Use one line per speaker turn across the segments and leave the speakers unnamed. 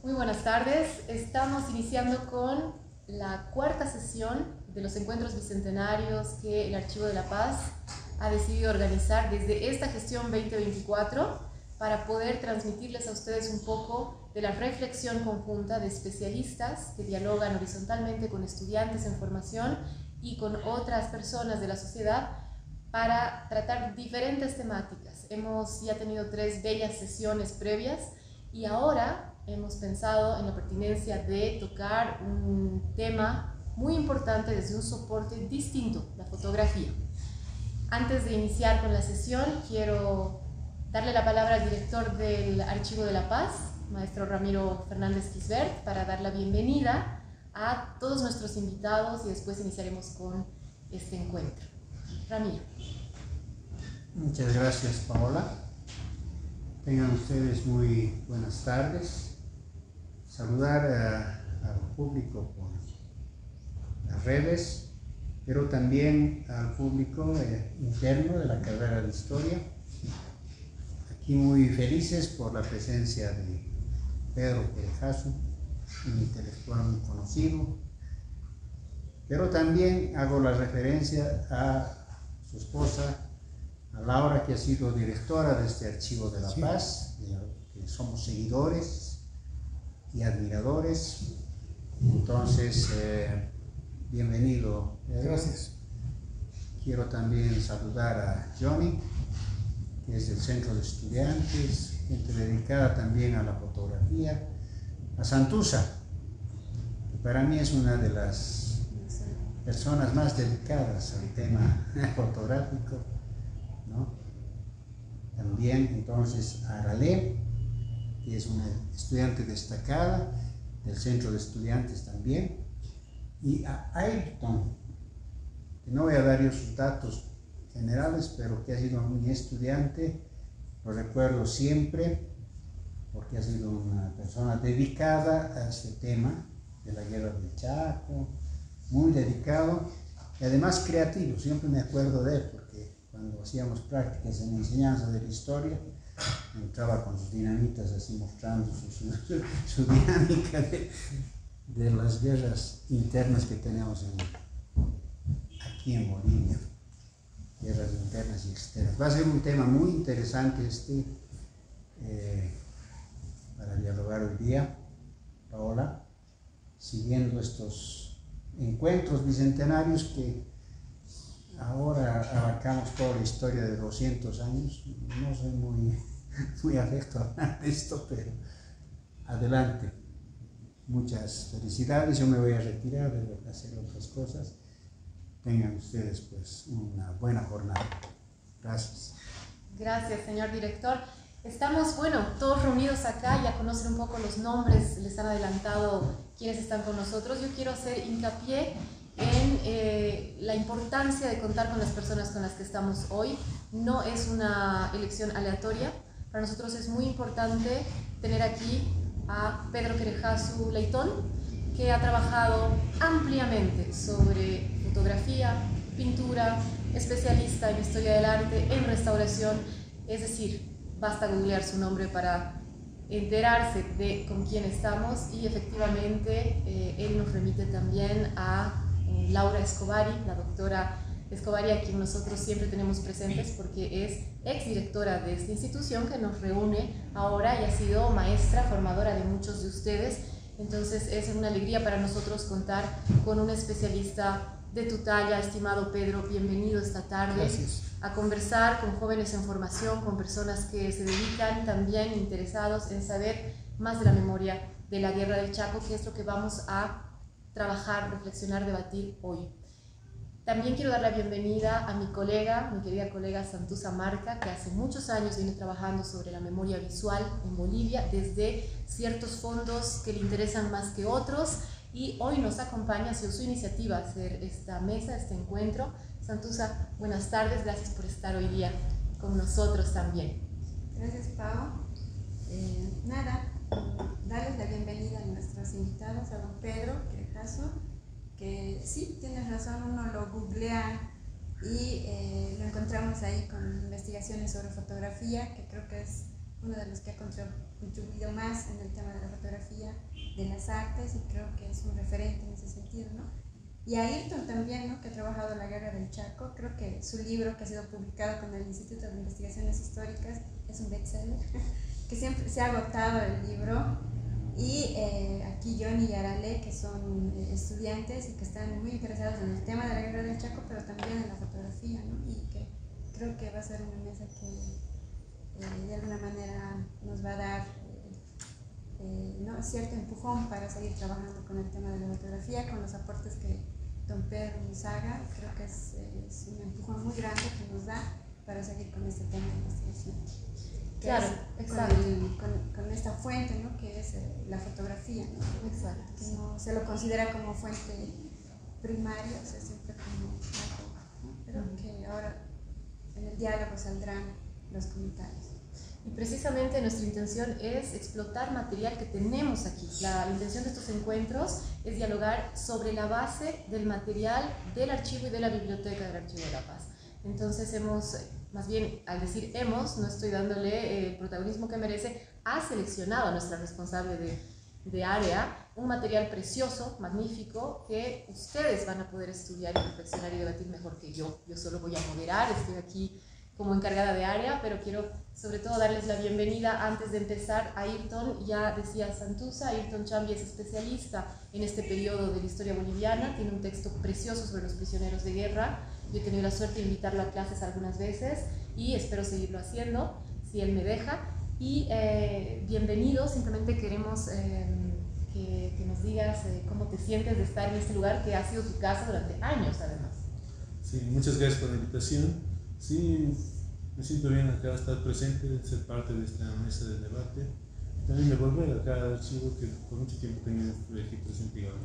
Muy buenas tardes. Estamos iniciando con la cuarta sesión de los encuentros bicentenarios que el Archivo de la Paz ha decidido organizar desde esta gestión 2024 para poder transmitirles a ustedes un poco de la reflexión conjunta de especialistas que dialogan horizontalmente con estudiantes en formación y con otras personas de la sociedad para tratar diferentes temáticas. Hemos ya tenido 3 bellas sesiones previas y ahora hemos pensado en la pertinencia de tocar un tema muy importante desde un soporte distinto, la fotografía. Antes de iniciar con la sesión, quiero darle la palabra al director del Archivo de la Paz, maestro Ramiro Fernández Quisbert, para dar la bienvenida a todos nuestros invitados y después iniciaremos con este encuentro. Ramiro.
Muchas gracias, Paola. Tengan ustedes muy buenas tardes. Saludar al público por las redes, pero también al público interno de la carrera de Historia. Aquí muy felices por la presencia de Pedro Querejazo, un intelectual muy conocido, pero también hago la referencia a su esposa, a Laura, que ha sido directora de este Archivo de la Paz, que somos seguidores y admiradores. Entonces, bienvenido, Pedro.
Gracias.
Quiero también saludar a Johnny, que es del Centro de Estudiantes, gente dedicada también a la fotografía, a Santusa, que para mí es una de las personas más dedicadas al tema fotográfico, ¿no? También entonces a Aralé, que es una estudiante destacada del Centro de Estudiantes también, y a Ayrton, que no voy a dar yo sus datos generales, pero que ha sido mi estudiante, lo recuerdo siempre, porque ha sido una persona dedicada a este tema de la guerra del Chaco, muy dedicado y además creativo. Siempre me acuerdo de él, porque cuando hacíamos prácticas en enseñanza de la historia, entraba con sus dinamitas así mostrando su dinámica de las guerras internas que tenemos aquí en Bolivia, guerras internas y externas. Va a ser un tema muy interesante para dialogar hoy día, Paola, siguiendo estos encuentros bicentenarios que ahora abarcamos toda la historia de 200 años. No soy muy afecto a hablar de esto, pero adelante. Muchas felicidades. Yo me voy a retirar, de hacer otras cosas. Tengan ustedes pues una buena jornada. Gracias.
Gracias, señor director. Estamos, todos reunidos acá, ya conocen un poco los nombres, les han adelantado quienes están con nosotros. Yo quiero hacer hincapié en la importancia de contar con las personas con las que estamos hoy. No es una elección aleatoria. Para nosotros es muy importante tener aquí a Pedro Querejazo Leitón, que ha trabajado ampliamente sobre fotografía, pintura, especialista en historia del arte, en restauración, es decir, basta googlear su nombre para enterarse de con quién estamos, y efectivamente él nos remite también a Laura Escobari, la doctora Escobari, a quien nosotros siempre tenemos presentes porque es exdirectora de esta institución que nos reúne ahora y ha sido maestra, formadora de muchos de ustedes. Entonces es una alegría para nosotros contar con un especialista de tu talla. Estimado Pedro, bienvenido esta tarde.
Gracias.
A conversar con jóvenes en formación, con personas que se dedican también interesados en saber más de la memoria de la Guerra del Chaco, que es lo que vamos a trabajar, reflexionar, debatir hoy. También quiero dar la bienvenida a mi querida colega Santusa Marca, que hace muchos años viene trabajando sobre la memoria visual en Bolivia desde ciertos fondos que le interesan más que otros, y hoy nos acompaña, ha sido su iniciativa hacer esta mesa, este encuentro. Santusa, buenas tardes, gracias por estar hoy día con nosotros también.
Gracias, Pau. Darles la bienvenida a nuestros invitados, a don Pedro Querejazo, que sí, tienes razón, uno lo googlea y lo encontramos ahí con investigaciones sobre fotografía, que creo que es uno de los que ha contribuido más en el tema de la fotografía, de las artes, y creo que es un referente en ese sentido, ¿no? Y a Ayrton también, ¿no? Que ha trabajado en la Guerra del Chaco. Creo que su libro, que ha sido publicado con el Instituto de Investigaciones Históricas, es un bestseller, que siempre se ha agotado el libro. Y aquí Johnny y Arale, que son estudiantes y que están muy interesados en el tema de la Guerra del Chaco, pero también en la fotografía, ¿no? Y que creo que va a ser una mesa que de alguna manera nos va a dar ¿no? cierto empujón para seguir trabajando con el tema de la fotografía, con los aportes que don Pedro nos haga. Creo que es un empujón muy grande que nos da para seguir con este tema de investigación.
Claro, exacto.
Con esta fuente, ¿no? Que es la fotografía, ¿no?
Exacto.
Que no se lo considera como fuente primaria, o sea, siempre como algo, ¿no? Pero que ahora en el diálogo saldrán los comentarios.
Y precisamente nuestra intención es explotar material que tenemos aquí. La intención de estos encuentros es dialogar sobre la base del material del archivo y de la biblioteca del Archivo de la Paz. Entonces más bien al decir hemos, no estoy dándole el protagonismo que merece, ha seleccionado a nuestra responsable de área un material precioso, magnífico, que ustedes van a poder estudiar y reflexionar y debatir mejor que yo. Yo solo voy a moderar, estoy aquí como encargada de área, pero quiero sobre todo darles la bienvenida antes de empezar a Ayrton. Ya decía Santuza, Ayrton Chambi es especialista en este periodo de la historia boliviana, tiene un texto precioso sobre los prisioneros de guerra. Yo he tenido la suerte de invitarlo a clases algunas veces y espero seguirlo haciendo, si él me deja. Y bienvenido, simplemente queremos que nos digas cómo te sientes de estar en este lugar que ha sido tu casa durante años además.
Sí, muchas gracias por la invitación. Sí, me siento bien acá estar presente, ser parte de esta mesa de debate. También de volver acá al archivo que por mucho tiempo tenía aquí presente y ahora.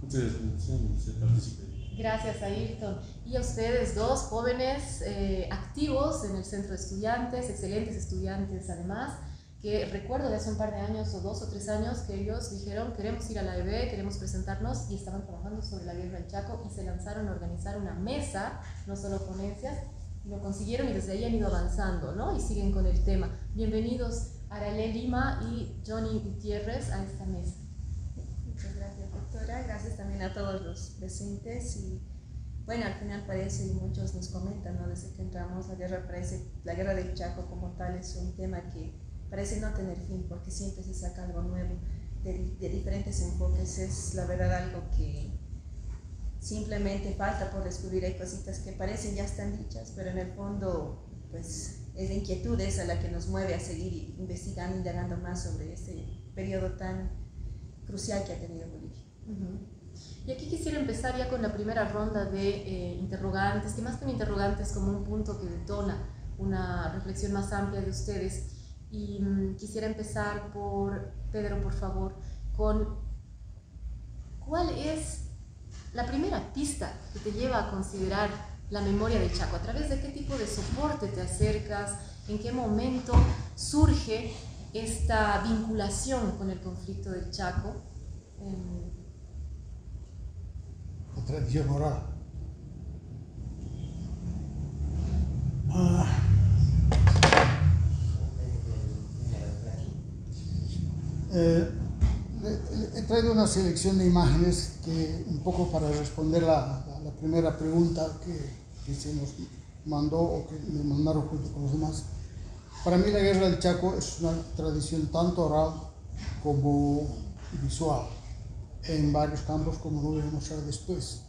Muchas gracias por la invitación y ser partícipe.
Gracias, Ayrton. Y a ustedes dos jóvenes activos en el centro de estudiantes, excelentes estudiantes además, que recuerdo de hace un par de años o 2 o 3 años que ellos dijeron queremos ir a la EB, queremos presentarnos, y estaban trabajando sobre la Guerra del Chaco y se lanzaron a organizar una mesa, no solo ponencias, lo consiguieron y desde ahí han ido avanzando, ¿no? Y siguen con el tema. Bienvenidos Arale Lima y Johnny Gutiérrez a esta mesa.
Muchas gracias, doctora. Gracias también a todos los presentes. Y bueno, al final parece, y muchos nos comentan, ¿no? Desde que entramos, la guerra del Chaco como tal es un tema que parece no tener fin, porque siempre se saca algo nuevo de diferentes enfoques. Es la verdad algo que simplemente falta por descubrir. Hay cositas que parecen ya están dichas, pero en el fondo pues es la inquietud esa la que nos mueve a seguir investigando, indagando más sobre este periodo tan crucial que ha tenido Bolivia.
Y aquí quisiera empezar ya con la primera ronda de interrogantes, que más que un interrogante es como un punto que detona una reflexión más amplia de ustedes. Y quisiera empezar por Pedro, por favor, con ¿cuál es la primera pista que te lleva a considerar la memoria del Chaco? ¿A través de qué tipo de soporte te acercas? ¿En qué momento surge esta vinculación con el conflicto del Chaco?
La tradición oral. He traído una selección de imágenes que, un poco para responder la primera pregunta que se nos mandó o que me mandaron junto con los demás. Para mí la Guerra del Chaco es una tradición tanto oral como visual, en varios campos, como lo voy a mostrar después.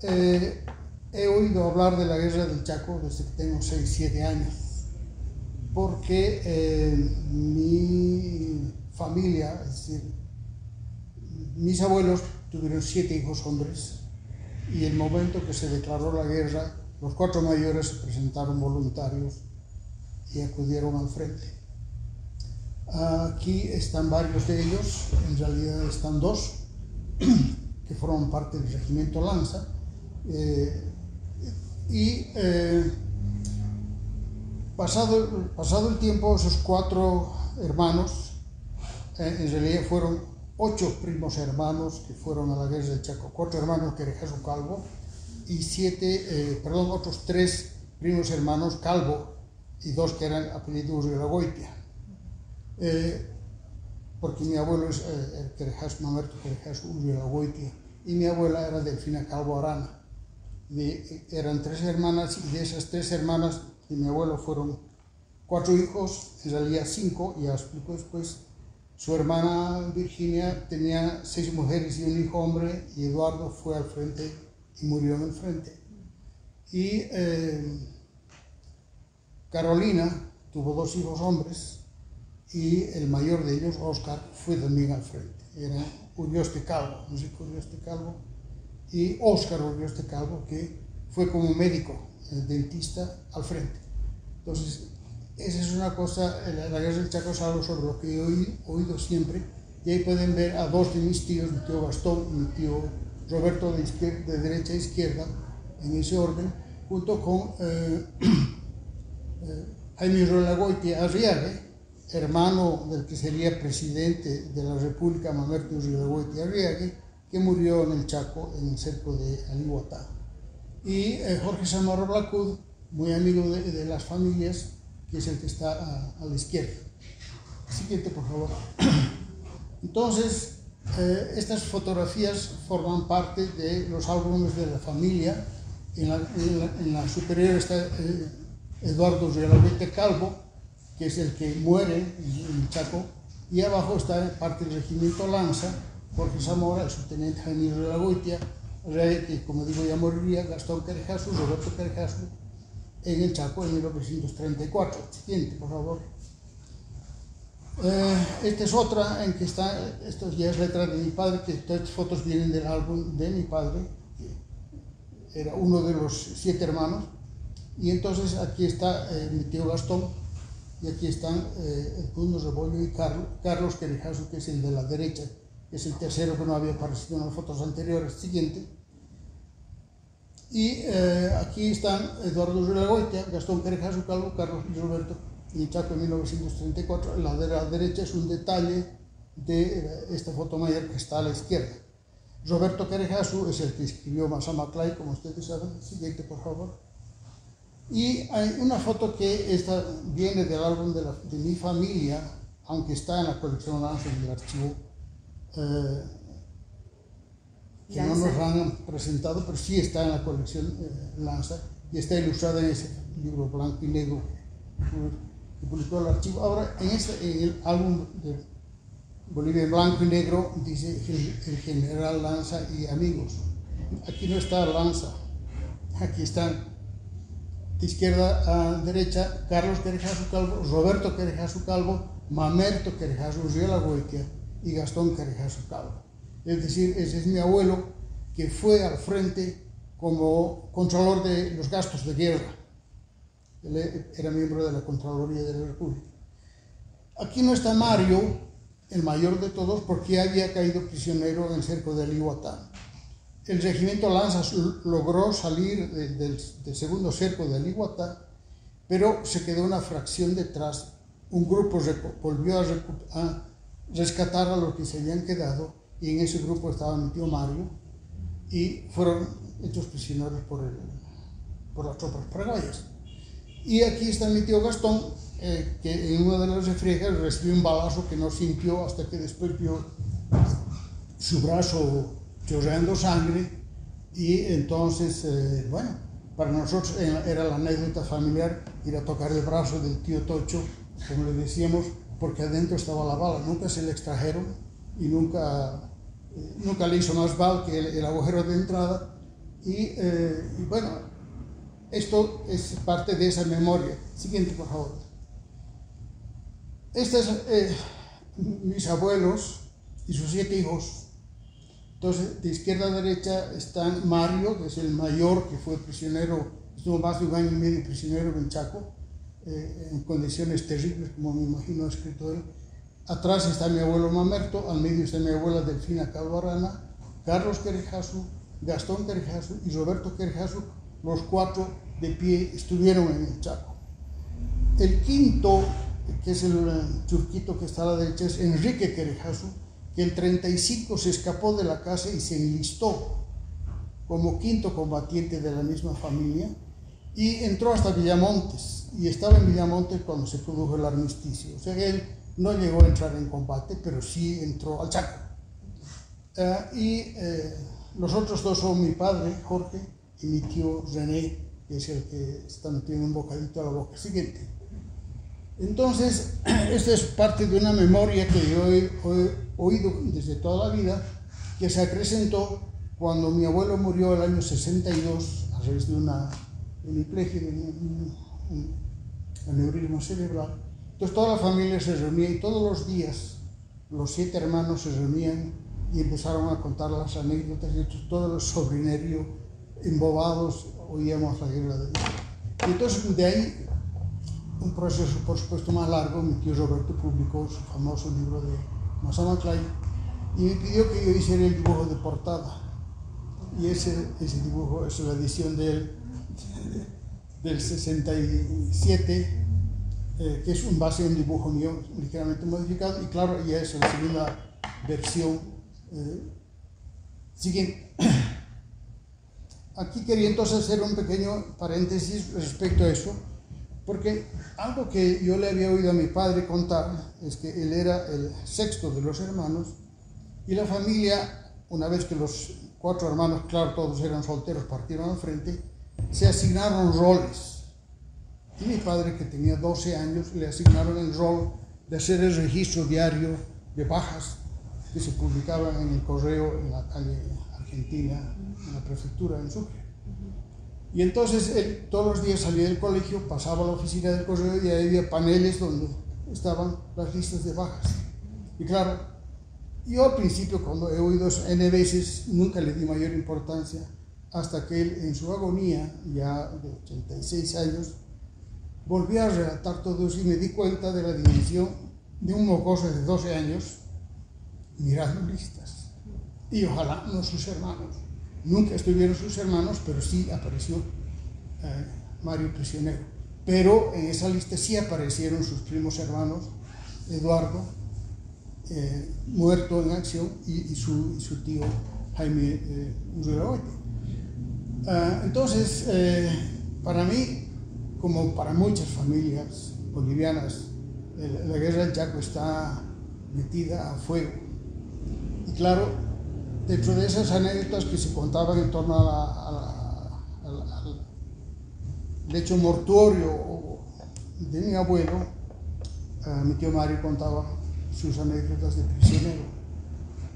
He oído hablar de la Guerra del Chaco desde que tengo 6-7 años, porque mi familia, es decir, mis abuelos tuvieron 7 hijos hombres, y el momento que se declaró la guerra, los 4 mayores se presentaron voluntarios y acudieron al frente. Aquí están varios de ellos, en realidad están 2, que forman parte del regimiento Lanza, pasado el tiempo, esos 4 hermanos, en realidad fueron 8 primos hermanos que fueron a la Guerra del Chaco, 4 hermanos que era Jesús Calvo, y otros 3 primos hermanos Calvo, y 2 que eran apellidos de la Goitia. porque mi abuelo es Querejasu, Mamerto Querejasu Urielagoitia, y mi abuela era Delfina Calvo Arana. Eran 3 hermanas, y de esas 3 hermanas de mi abuelo fueron 4 hijos, en realidad 5, ya explico después. Su hermana Virginia tenía 6 mujeres y un hijo hombre, y Eduardo fue al frente y murió en el frente. Y Carolina tuvo 2 hijos hombres, y el mayor de ellos, Oscar, fue también al frente. Era Urioste Calvo, músico Urioste Calvo, y Oscar Urioste Calvo, que fue como médico, dentista, al frente. Entonces, esa es una cosa, la guerra del Chaco es algo sobre lo que he oído siempre, y ahí pueden ver a 2 de mis tíos, mi tío Gastón y mi tío Roberto, de derecha a izquierda, en ese orden, junto con Jaime Urielagoitia Arriague, hermano del que sería presidente de la República, Mamerto Urielagoitia Arriague, que murió en el Chaco en el cerco de Alihuatá. Y Jorge Samarro Blacud, muy amigo de las familias, que es el que está a la izquierda. Siguiente, por favor. Entonces, estas fotografías forman parte de los álbumes de la familia. En la superior está Eduardo Urielagoitia Calvo, que es el que muere en el Chaco, y abajo está parte del regimiento Lanza, Jorge Zamora, el subteniente Jaime Urielagoitia, rey que, como digo, ya moriría, Gastón Querejasu, Roberto Querejasu, en el Chaco en 1934. Siguiente, por favor. Esta es otra en que está, esto ya es letra de mi padre, que todas estas fotos vienen del álbum de mi padre, que era uno de los 7 hermanos, y entonces aquí está mi tío Gastón, y aquí están Edmundo Rebollo y Carlos Querejasu, que es el de la derecha, que es el tercero que no había aparecido en las fotos anteriores. Siguiente. Y aquí están Eduardo Urielagoitia, Gastón Querejasu Calvo, Carlos y Roberto, y Chaco en 1934. La de la derecha es un detalle de esta foto mayor que está a la izquierda. Roberto Querejasu es el que escribió Masamaclay, como ustedes saben. Siguiente, por favor. Y hay una foto que esta viene del álbum de mi familia, aunque está en la colección Lanza, en el archivo, que no nos han presentado, pero sí está en la colección Lanza, y está ilustrada en ese libro blanco y negro que publicó el archivo. Ahora, en el álbum de Bolivia en blanco y negro dice el general Lanza y amigos. Aquí no está Lanza, aquí están de izquierda a derecha Carlos Querejasu Calvo, Roberto Querejasu Calvo, Mamerto Querejasu Urielagoitia y Gastón Querejasu Calvo. Es decir, ese es mi abuelo, que fue al frente como contralor de los gastos de guerra. Él era miembro de la Contraloría de la República. Aquí no está Mario, el mayor de todos, porque había caído prisionero en el cerco de Alihuatá. El regimiento Lanza logró salir del segundo cerco de Alihuatá, pero se quedó una fracción detrás. Un grupo volvió a rescatar a los que se habían quedado, y en ese grupo estaba mi tío Mario, y fueron hechos prisioneros por las tropas paraguayas. Y aquí está mi tío Gastón, que en una de las refriegas recibió un balazo que no sintió hasta que después vio su brazo chorreando sangre, y entonces, bueno, para nosotros era la anécdota familiar ir a tocar el brazo del tío Tocho, como le decíamos, porque adentro estaba la bala. Nunca se le extrajeron y nunca le hizo más mal que el agujero de entrada, y bueno, esto es parte de esa memoria. Siguiente, por favor. Estos mis abuelos y sus 7 hijos. Entonces, de izquierda a derecha están Mario, que es el mayor, que fue prisionero, estuvo más de 1 año y medio prisionero en Chaco, en condiciones terribles, como me imagino ha escrito él. Atrás está mi abuelo Mamerto, al medio está mi abuela Delfina Calvo Arana, Carlos Querejasu, Gastón Querejasu y Roberto Querejasu. Los 4 de pie estuvieron en el Chaco. El quinto, que es el churquito que está a la derecha, es Enrique Querejasu, que en 35 se escapó de la casa y se enlistó como 5º combatiente de la misma familia, y entró hasta Villamontes, y estaba en Villamontes cuando se produjo el armisticio. O sea que él no llegó a entrar en combate, pero sí entró al Chaco. Los otros dos son mi padre, Jorge, y mi tío René, que es el que está metiendo un bocadito a la boca. Siguiente. Entonces, esta es parte de una memoria que yo he oído desde toda la vida, que se acrecentó cuando mi abuelo murió el año 62 a raíz de una hemiplegia, de un aneurisma cerebral. Entonces toda la familia se reunía y todos los días los 7 hermanos se reunían y empezaron a contar las anécdotas y todos los sobrinerio embobados oíamos la guerra de Dios. Y entonces de ahí, un proceso por supuesto más largo, mi tío Roberto publicó su famoso libro de Mazamaclay y me pidió que yo hiciera el dibujo de portada. Y ese dibujo es la edición del 67, que es un base de un dibujo mío ligeramente modificado, y claro, ya es la segunda versión. Siguiente. Aquí quería entonces hacer un pequeño paréntesis respecto a eso, porque algo que yo le había oído a mi padre contar es que él era el sexto de los hermanos y la familia, una vez que los 4 hermanos, claro, todos eran solteros, partieron al frente, se asignaron roles. Y mi padre, que tenía 12 años, le asignaron el rol de hacer el registro diario de bajas que se publicaban en el correo en la calle Argentina, en la prefectura, en Sucre. Y entonces él todos los días salía del colegio, pasaba a la oficina del correo y ahí había paneles donde estaban las listas de bajas. Y claro, yo al principio, cuando he oído eso N veces, nunca le di mayor importancia, hasta que él, en su agonía, ya de 86 años, volví a relatar todo eso y me di cuenta de la dimensión de un mocoso de 12 años mirando listas. Y ojalá no sus hermanos. Nunca estuvieron sus hermanos, pero sí apareció Mario Prisionero. Pero en esa lista sí aparecieron sus primos hermanos, Eduardo, muerto en acción, y su tío Jaime Urreraote. Entonces, para mí, como para muchas familias bolivianas, la guerra del Chaco está metida a fuego. Y claro, dentro de esas anécdotas que se contaban en torno al lecho mortuorio de mi abuelo, mi tío Mario contaba sus anécdotas de prisionero.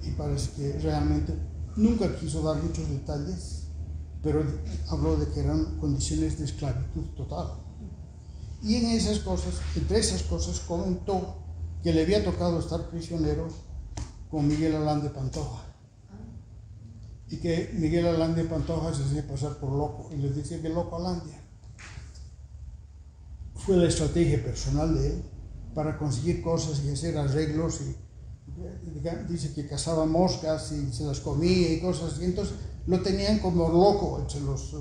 Y parece que realmente nunca quiso dar muchos detalles, pero habló de que eran condiciones de esclavitud total. Y en esas cosas, entre esas cosas, comentó que le había tocado estar prisionero con Miguel Alán de Pantoja. Y que Miguel Alán de Pantoja se hacía pasar por loco y les decía que loco Alandia. Fue la estrategia personal de él para conseguir cosas y hacer arreglos. Y dice que cazaba moscas y se las comía y cosas así. Entonces lo tenían como loco entre los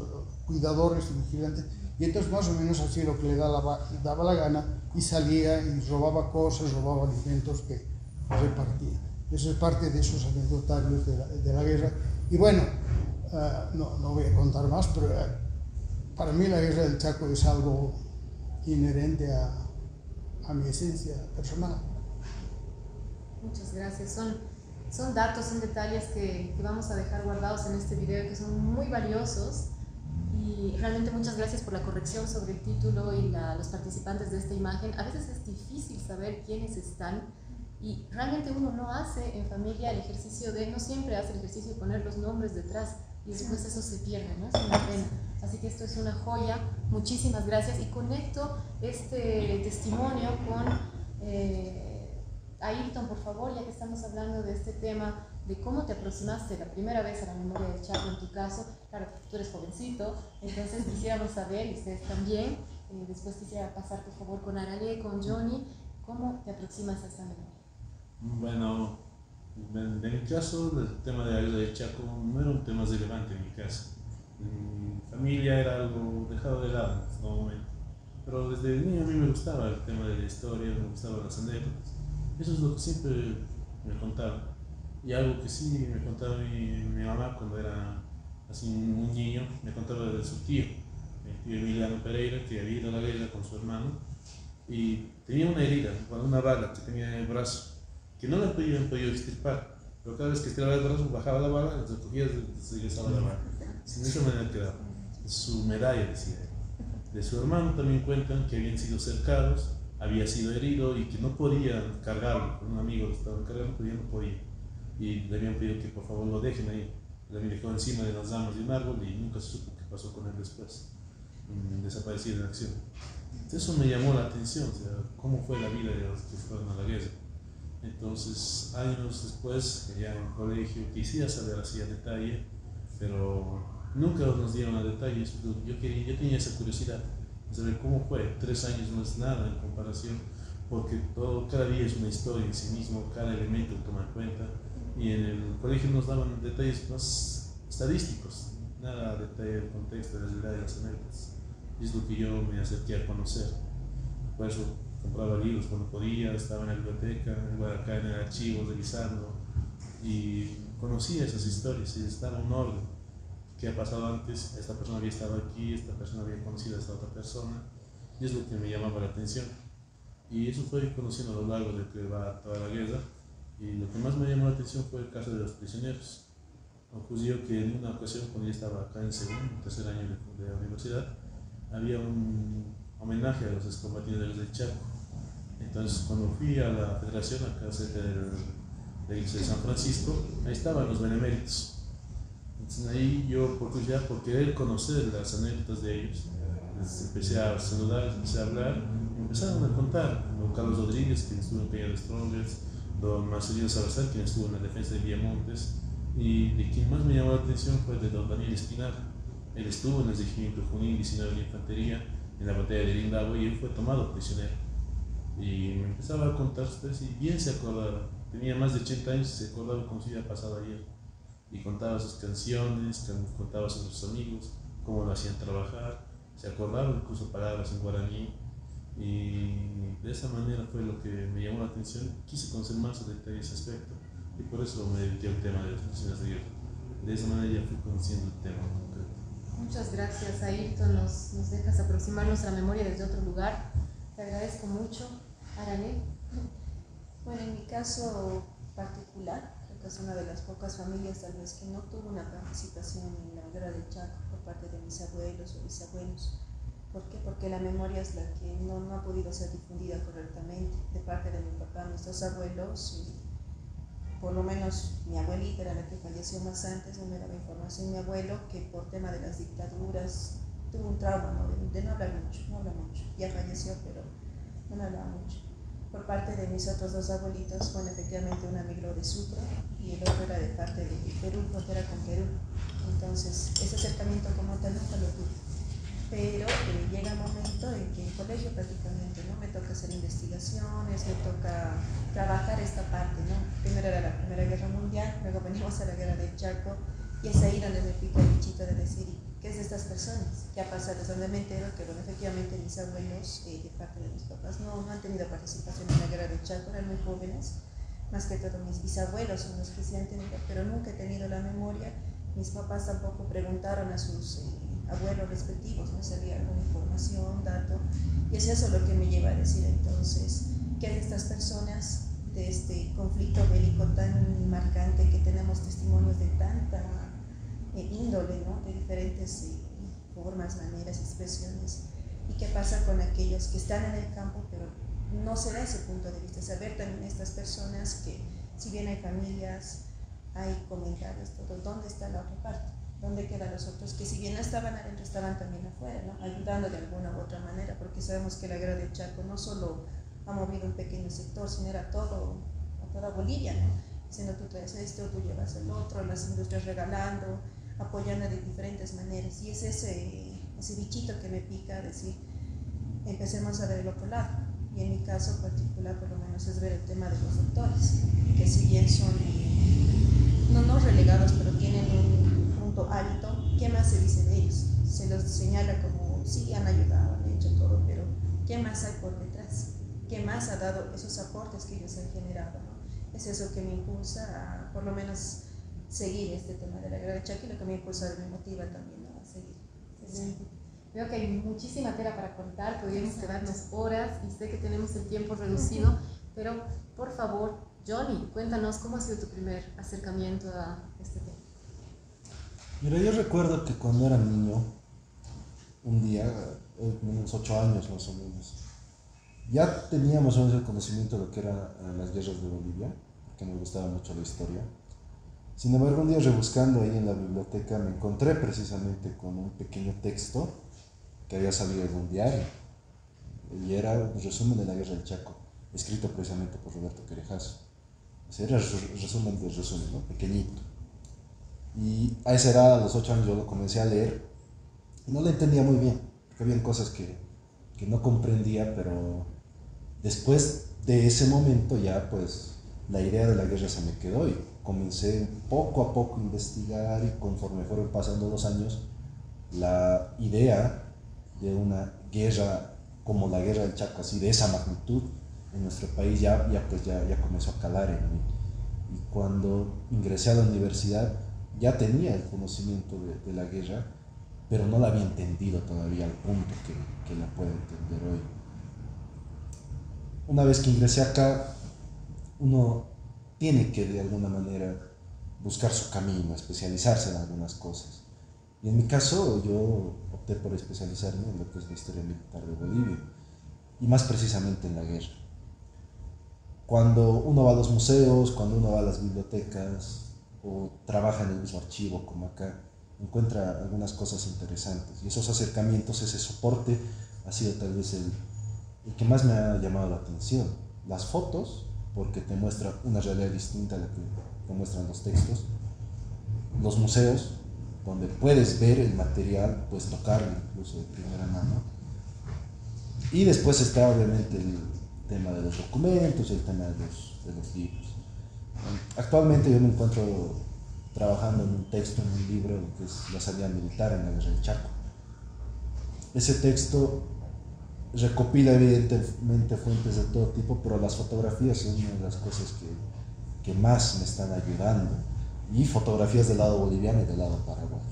cuidadores y vigilantes. Y entonces más o menos hacía lo que le daba la gana y salía y robaba cosas, robaba alimentos que repartía. Eso es parte de esos anecdotarios de la guerra. Y bueno, no voy a contar más, pero para mí la guerra del Chaco es algo inherente a mi esencia personal.
Muchas gracias. Son datos, son detalles que vamos a dejar guardados en este video, que son muy valiosos. Y realmente muchas gracias por la corrección sobre el título y los participantes de esta imagen. A veces es difícil saber quiénes están y realmente uno no hace en familia el ejercicio no siempre hace el ejercicio de poner los nombres detrás y después eso se pierde, ¿no? Es una pena. Así que esto es una joya. Muchísimas gracias y conecto este testimonio con Ayrton, por favor, ya que estamos hablando de este tema, de cómo te aproximaste la primera vez a la memoria del Chaco en tu caso. Claro, tú eres jovencito, entonces quisiéramos saber, y ustedes también, después quisiera pasar por favor con Arale, con Johnny, ¿cómo te aproximas a esta memoria?
Bueno, de mi caso, el tema de la guerra del Chaco no era un tema relevante en mi casa. Mi familia era algo dejado de lado en este momento. Pero desde niño a mí me gustaba el tema de la historia, me gustaban las anécdotas. Eso es lo que siempre me contaban. Y algo que sí me contaba mi mamá cuando era así un niño, me contaba de su tío, el tío Emiliano Pereira, que había ido a la guerra con su hermano y tenía una herida, una bala que tenía en el brazo, que no la habían podido extirpar, pero cada vez que estiraba el brazo, bajaba la bala, recogía y se regresaba la bala. Sin esa manera quedaba. Su medalla, decía él. De su hermano también cuentan que habían sido cercados, había sido herido y que no podían cargarlo, con un amigo lo estaban cargando, pero ya no podía. Y le habían pedido que por favor lo dejen ahí. Le habían dejado encima de las ramas de un árbol y nunca se supo qué pasó con él después. Desaparecido en acción. Entonces eso me llamó la atención, o sea, cómo fue la vida de los que fueron a la guerra. Entonces, años después, ya en el colegio, quisiera saber así a detalle, pero nunca nos dieron a detalle. Yo tenía esa curiosidad de saber cómo fue. 3 años no es nada en comparación, porque cada día es una historia en sí mismo, cada elemento toma en cuenta, y en el colegio nos daban detalles más estadísticos, nada detalle del contexto, de la realidad de las anécdotas. Y es lo que yo me acerqué a conocer. Por eso compraba libros cuando podía, estaba en la biblioteca, iba acá en el archivo revisando y conocía esas historias y estaba en un orden. ¿Qué ha pasado antes? Esta persona había estado aquí, esta persona había conocido a esta otra persona, y es lo que me llamaba la atención. Y eso fue conociendo a lo largo de que va toda la guerra, y lo que más me llamó la atención fue el caso de los prisioneros. Ocurrió que en una ocasión, cuando yo estaba acá en segundo, tercer año de la universidad, había un homenaje a los excombatientes del Chaco. Entonces, cuando fui a la federación, acá cerca de la iglesia de San Francisco, ahí estaban los beneméritos. Entonces, ahí yo, por curiosidad, por querer conocer las anécdotas de ellos, empecé a saludar, empecé a hablar, y empezaron a contar. Don Carlos Rodríguez, quien estuvo en Peña de Strongers, don Marcelino Salazar, quien estuvo en la defensa de Villamontes, y de quien más me llamó la atención fue de don Daniel Espinar. Él estuvo en el regimiento Junín 19 de la Infantería, en la batalla de Lindagüe, y él fue tomado prisionero. Y me empezaba a contar ustedes y bien se acordaba. Tenía más de 80 años y se acordaba como si hubiera pasado ayer. Y contaba sus canciones, contaba sobre sus amigos, cómo lo hacían trabajar, se acordaba incluso palabras en guaraní. Y de esa manera fue lo que me llamó la atención. Quise conocer más a detalle ese aspecto y por eso me dediqué al tema de las prisiones de guerra. De esa manera ya fui conociendo el tema en concreto.
Muchas gracias, Ayrton. Nos dejas aproximarnos a la memoria desde otro lugar. Te agradezco mucho. Arané.
Bueno, en mi caso particular, creo que es una de las pocas familias tal vez que no tuvo una participación en la guerra del Chaco por parte de mis abuelos o bisabuelos. ¿Por qué? Porque la memoria es la que no ha podido ser difundida correctamente. De parte de mi papá, mis dos abuelos, y por lo menos mi abuelita era la que falleció más antes, no me daba información. Mi abuelo, que por tema de las dictaduras tuvo un trauma, ¿no? de no hablar mucho, no habla mucho. Ya falleció, pero no me hablaba mucho. Por parte de mis otros dos abuelitos, bueno, efectivamente uno migró de Sucre y el otro era de parte de Perú, frontera con Perú. Entonces, ese acercamiento como tal nunca lo tuve. Pero llega un momento en que en colegio prácticamente, ¿no? Me toca hacer investigaciones, me toca trabajar esta parte, ¿no? Primero era la Primera Guerra Mundial, luego venimos a la Guerra del Chaco, y es ahí donde me pica el bichito de decir, ¿qué es de estas personas? ¿Qué ha pasado? Es donde me entero que, bueno, efectivamente mis abuelos, de parte de mis papás, no han tenido participación en la Guerra del Chaco, eran muy jóvenes, más que todo mis bisabuelos son los que sí han tenido, pero nunca he tenido la memoria. Mis papás tampoco preguntaron a sus abuelos respectivos, no sabía alguna información, dato, y es eso lo que me lleva a decir entonces, ¿qué de estas personas, de este conflicto bélico tan marcante, que tenemos testimonios de tanta índole, ¿no? De diferentes formas, maneras, expresiones, y qué pasa con aquellos que están en el campo, pero no se da ese punto de vista, saber también estas personas que, si bien hay familias, hay comentarios, todo, ¿dónde está la otra parte? ¿Dónde quedan los otros que, si bien no estaban adentro, estaban también afuera, ¿no? Ayudando de alguna u otra manera? Porque sabemos que la guerra del Chaco no solo ha movido un pequeño sector, sino era a toda Bolivia, ¿no? Diciendo, tú traes esto, tú llevas el otro, las industrias regalando, apoyando de diferentes maneras. Y es ese bichito que me pica, decir, empecemos a ver el otro lado. Y en mi caso particular, por lo menos, es ver el tema de los doctores, que si bien son no relegados, pero tienen un punto alto, ¿qué más se dice de ellos? Se los señala como, sí, han ayudado, han hecho todo, pero ¿qué más hay por detrás? ¿Qué más ha dado esos aportes que ellos han generado, ¿no? Es eso que me impulsa a, por lo menos, seguir este tema de la guerra del Chaco, y lo que me impulsa y me motiva también, ¿no? A seguir. Sí.
Veo que hay muchísima tela para contar, podríamos quedarnos horas y sé que tenemos el tiempo reducido, pero por favor, Johnny, cuéntanos cómo ha sido tu primer acercamiento a este tema.
Mira, yo recuerdo que cuando era niño, un día, unos 8 años más o menos, ya teníamos el conocimiento de lo que eran las guerras de Bolivia, porque me gustaba mucho la historia. Sin embargo, un día rebuscando ahí en la biblioteca me encontré precisamente con un pequeño texto que había salido en un diario, y era un resumen de la guerra del Chaco, escrito precisamente por Roberto Querejazo. O sea, era el resumen del resumen, ¿no? Pequeñito. Y a esa edad, a los 8 años, yo lo comencé a leer y no lo entendía muy bien, porque habían cosas que no comprendía, pero después de ese momento ya pues la idea de la guerra se me quedó y comencé poco a poco a investigar, y conforme fueron pasando los años, la idea de una guerra como la guerra del Chaco, así de esa magnitud en nuestro país ya comenzó a calar en mí. Y cuando ingresé a la universidad ya tenía el conocimiento de la guerra, pero no la había entendido todavía al punto que la puedo entender hoy. Una vez que ingresé acá, uno tiene que de alguna manera buscar su camino, especializarse en algunas cosas. Y en mi caso yo opté por especializarme en lo que es la historia militar de Bolivia, y más precisamente en la guerra. Cuando uno va a los museos, cuando uno va a las bibliotecas o trabaja en el mismo archivo como acá, encuentra algunas cosas interesantes, y esos acercamientos, ese soporte ha sido tal vez el que más me ha llamado la atención. Las fotos, porque te muestra una realidad distinta a la que te muestran los textos. Los museos, donde puedes ver el material, puedes tocarlo incluso de primera mano. Y después está obviamente el tema de los documentos, el tema de los libros. Actualmente yo me encuentro trabajando en un texto, en un libro que es la salida militar en la guerra del Chaco. Ese texto recopila evidentemente fuentes de todo tipo, pero las fotografías son una de las cosas que más me están ayudando, y fotografías del lado boliviano y del lado paraguayo.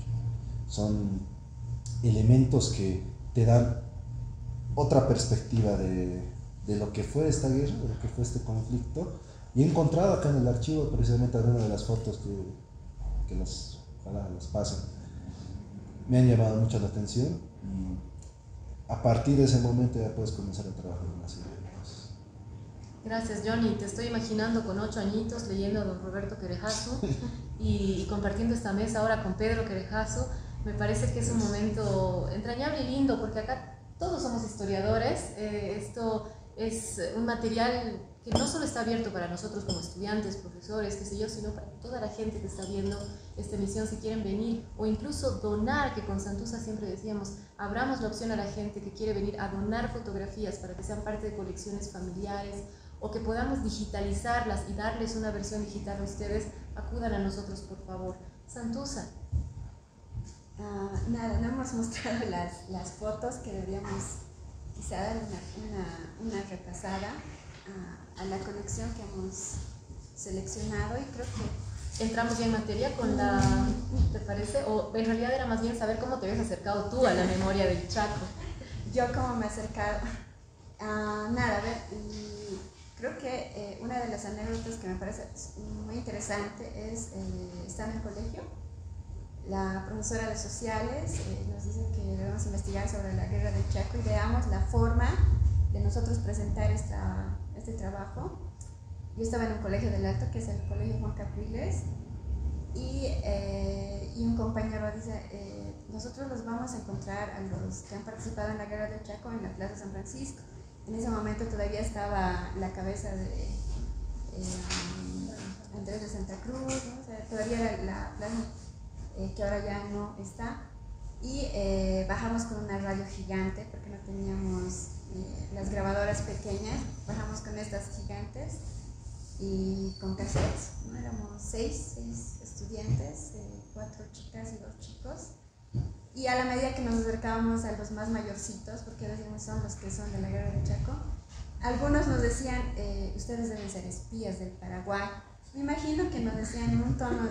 Son elementos que te dan otra perspectiva de lo que fue esta guerra, de lo que fue este conflicto, y he encontrado acá en el archivo precisamente algunas de las fotos que ojalá las pasen, me han llamado mucho la atención, y a partir de ese momento ya puedes comenzar a trabajar en una serie de cosas.
Gracias, Johnny. Te estoy imaginando con 8 añitos leyendo a don Roberto Querejazo y compartiendo esta mesa ahora con Pedro Querejazo. Me parece que es un momento entrañable y lindo, porque acá todos somos historiadores. Esto es un material que no solo está abierto para nosotros como estudiantes, profesores, qué sé yo, sino para toda la gente que está viendo esta emisión. Si quieren venir o incluso donar, que con Santuza siempre decíamos, abramos la opción a la gente que quiere venir a donar fotografías para que sean parte de colecciones familiares, o que podamos digitalizarlas y darles una versión digital a ustedes, acudan a nosotros, por favor. Santuza.
Nada, no hemos mostrado las fotos, que deberíamos quizá dar una repasada a la colección que hemos seleccionado, y creo que
entramos ya en materia con la, ¿te parece? O en realidad era más bien saber cómo te habías acercado tú a la memoria del Chaco.
Yo cómo me he acercado. Nada, a ver, creo que una de las anécdotas que me parece muy interesante es, estar en el colegio, la profesora de sociales nos dice que debemos investigar sobre la guerra del Chaco y veamos la forma de nosotros presentar este trabajo. Yo estaba en un colegio del Alto, que es el Colegio Juan Capriles, y un compañero dice, nosotros los vamos a encontrar a los que han participado en la guerra del Chaco en la Plaza San Francisco. En ese momento todavía estaba la cabeza de Andrés de Santa Cruz, ¿no? O sea, todavía era la plaza que ahora ya no está, y bajamos con una radio gigante porque no teníamos las grabadoras pequeñas, bajamos con estas gigantes y con cassettes, ¿no? Éramos seis estudiantes, 4 chicas y 2 chicos, y a la medida que nos acercábamos a los más mayorcitos, porque decíamos son los que son de la guerra del Chaco, algunos nos decían, ustedes deben ser espías del Paraguay. Me imagino que nos decían en un tono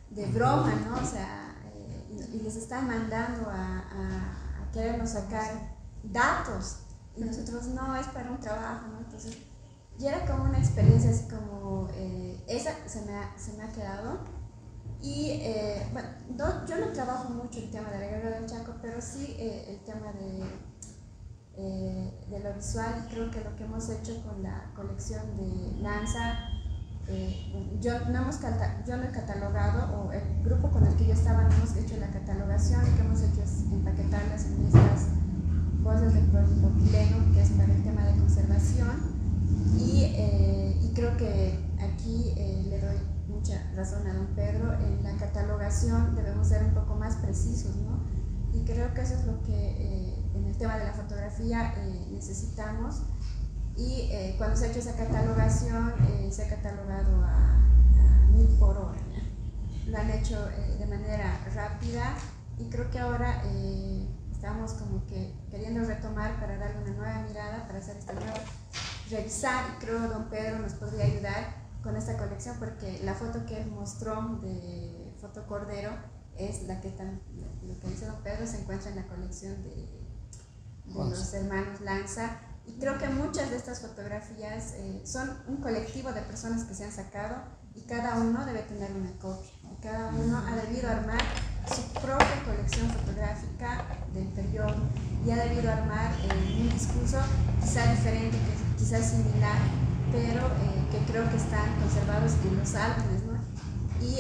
de broma, ¿no? O sea, y les están mandando a querernos sacar datos y nosotros no, es para un trabajo, ¿no? Entonces, y era como una experiencia así como, esa se me ha quedado. Y bueno, yo no trabajo mucho el tema de la guerra del Chaco, pero sí el tema de lo visual. Creo que lo que hemos hecho con la colección de Lanza, yo no he catalogado, o el grupo con el que yo estaba no hemos hecho la catalogación. Lo que hemos hecho es empaquetarlas en estas bolsas de polipropileno, que es para el tema de conservación. Y creo que aquí le doy mucha razón a don Pedro. En la catalogación debemos ser un poco más precisos, ¿no? Y creo que eso es lo que en el tema de la fotografía necesitamos. Y cuando se ha hecho esa catalogación, se ha catalogado a 1000 por hora, ¿no? Lo han hecho de manera rápida, y creo que ahora estamos como que queriendo retomar para darle una nueva mirada, para hacer esta nueva revisar, y creo que don Pedro nos podría ayudar con esta colección, porque la foto que él mostró de Foto Cordero es lo que dice don Pedro, se encuentra en la colección de los hermanos Lanza. Y creo que muchas de estas fotografías son un colectivo de personas que se han sacado, y cada uno debe tener una copia, y cada uno ha debido armar su propia colección fotográfica del periodo, y ha debido armar un discurso quizá diferente, quizás similar, pero que creo que están conservados en los álbumes, ¿no? Y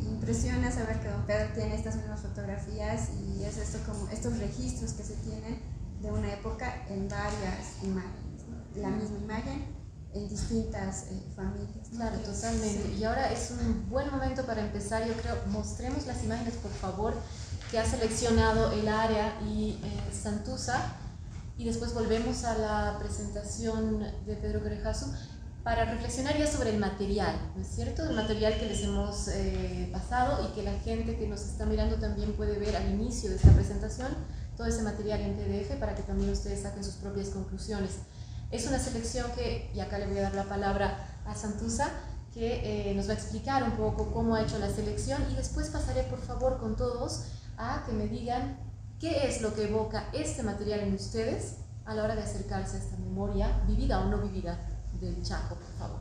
impresiona saber que don Pedro tiene estas mismas fotografías, y es esto, como estos registros que se tienen de una época en varias imágenes, ¿no? La misma imagen en distintas familias, ¿no?
Claro, totalmente. Sí. Y ahora es un buen momento para empezar, yo creo. Mostremos las imágenes, por favor, que ha seleccionado el área y Santuza, y después volvemos a la presentación de Pedro Querejasu para reflexionar ya sobre el material, ¿no es cierto? El material que les hemos pasado, y que la gente que nos está mirando también puede ver al inicio de esta presentación, todo ese material en PDF, para que también ustedes saquen sus propias conclusiones. Es una selección que, y acá le voy a dar la palabra a Santuza, que nos va a explicar un poco cómo ha hecho la selección, y después pasaré por favor con todos a que me digan qué es lo que evoca este material en ustedes a la hora de acercarse a esta memoria, vivida o no vivida, del Chaco, por favor.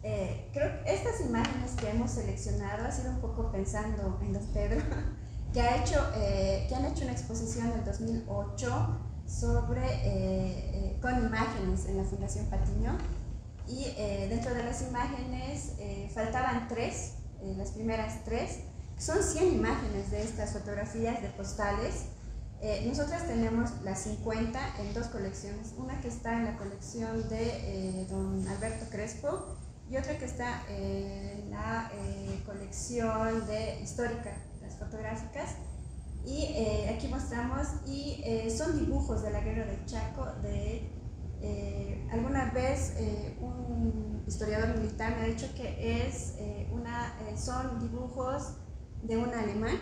Creo que estas imágenes que hemos seleccionado ha sido un poco pensando en don Pedro, que han hecho una exposición en 2008 con imágenes en la Fundación Patiño, y dentro de las imágenes faltaban tres, las primeras tres, son 100 imágenes de estas fotografías de postales. Nosotras tenemos las 50 en dos colecciones, una que está en la colección de don Alberto Crespo, y otra que está en la colección de histórica, las fotográficas. Y aquí mostramos, y son dibujos de la guerra del Chaco. Alguna vez un historiador militar me ha dicho que son dibujos de un alemán,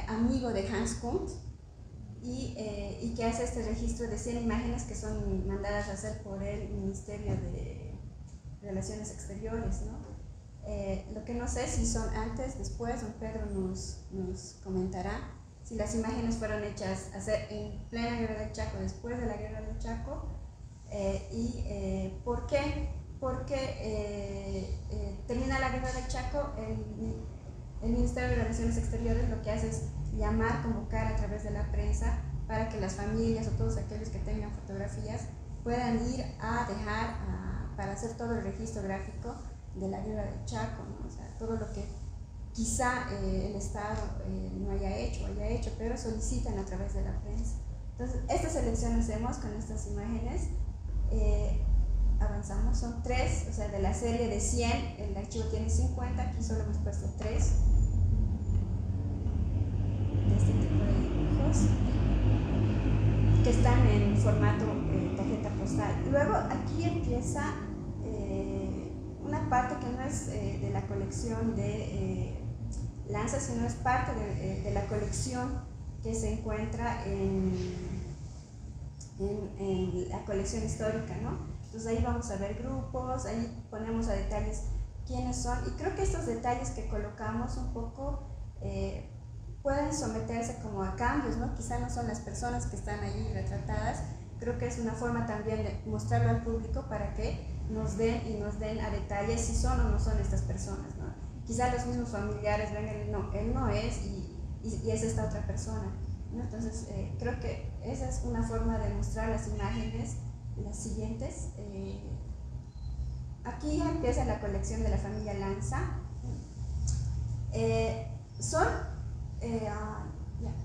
amigo de Hans Kunt, y que hace este registro de 100 imágenes que son mandadas a hacer por el Ministerio de Relaciones Exteriores, ¿no? Lo que no sé si son antes, después, don Pedro nos comentará si las imágenes fueron hechas en plena guerra del Chaco, después de la guerra del Chaco, y ¿por qué? Porque termina la guerra del Chaco, el Ministerio de Relaciones Exteriores lo que hace es convocar a través de la prensa, para que las familias o todos aquellos que tengan fotografías puedan ir a dejar para hacer todo el registro gráfico de la guerra del Chaco, ¿no? O sea, todo lo que quizá el Estado no haya hecho, pero solicitan a través de la prensa. Entonces, esta selección hacemos con estas imágenes. Avanzamos, son 3, o sea, de la serie de 100, el archivo tiene 50, aquí solo hemos puesto 3 de este tipo de dibujos que están en formato tarjeta postal. Luego aquí empieza una parte que no es de la colección de Lanza, sino es parte de la colección que se encuentra en la colección histórica, ¿no? Entonces ahí vamos a ver grupos, ahí ponemos a detalles quiénes son, y creo que estos detalles que colocamos un poco pueden someterse como a cambios, ¿no? Quizá no son las personas que están allí retratadas. Creo que es una forma también de mostrarlo al público para que nos den a detalle si son o no son estas personas, ¿no? Quizá los mismos familiares ven, él no es y es esta otra persona, ¿no? Entonces creo que esa es una forma de mostrar las imágenes, las siguientes. Aquí ya empieza la colección de la familia Lanza.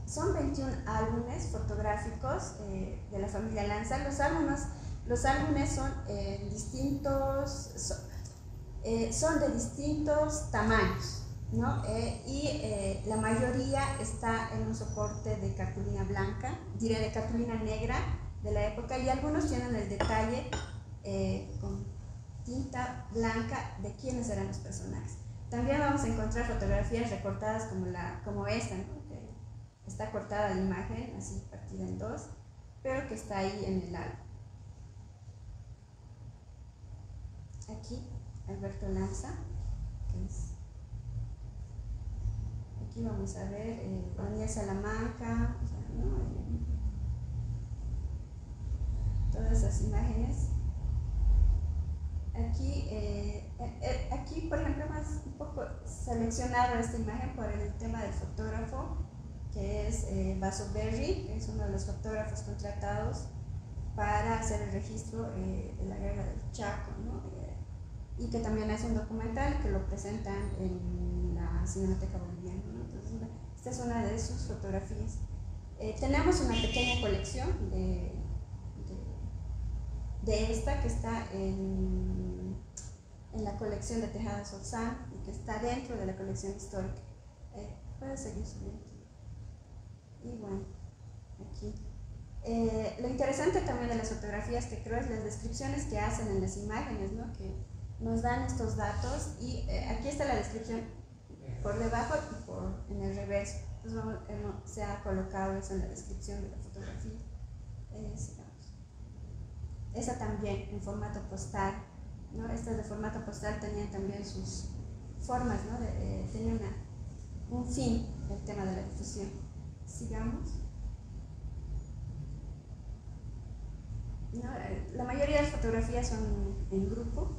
Son 21 álbumes fotográficos de la familia Lanza. Los álbumes son son de distintos tamaños, ¿no? Y la mayoría está en un soporte de cartulina blanca, diré de cartulina negra de la época, y algunos tienen el detalle con tinta blanca de quiénes eran los personajes. También vamos a encontrar fotografías recortadas como esta, ¿no? Que está cortada la imagen, así partida en dos, pero que está ahí en el álbum. Aquí Alberto Lanza, aquí vamos a ver Daniel Salamanca, o sea, ¿no? Todas esas imágenes. Aquí, por ejemplo, más un poco seleccionado esta imagen por el tema del fotógrafo, que es Basso Berry, que es uno de los fotógrafos contratados para hacer el registro de la guerra del Chaco, ¿no? Y que también es un documental que lo presentan en la Cinemateca Boliviana, ¿no? Entonces, esta es una de sus fotografías. Tenemos una pequeña colección de esta que está en la colección de Tejada Sorzán y que está dentro de la colección histórica. Puedes seguir subiendo. Y bueno, aquí. Lo interesante también de las fotografías que creo es las descripciones que hacen en las imágenes, ¿no? Que nos dan estos datos y aquí está la descripción por debajo y en el reverso. Entonces se ha colocado eso en la descripción de la fotografía. Esa también en formato postal, ¿no? Estas de formato postal tenían también sus formas, ¿no? Tenía un fin el tema de la difusión. Sigamos. ¿No? La mayoría de las fotografías son en grupo.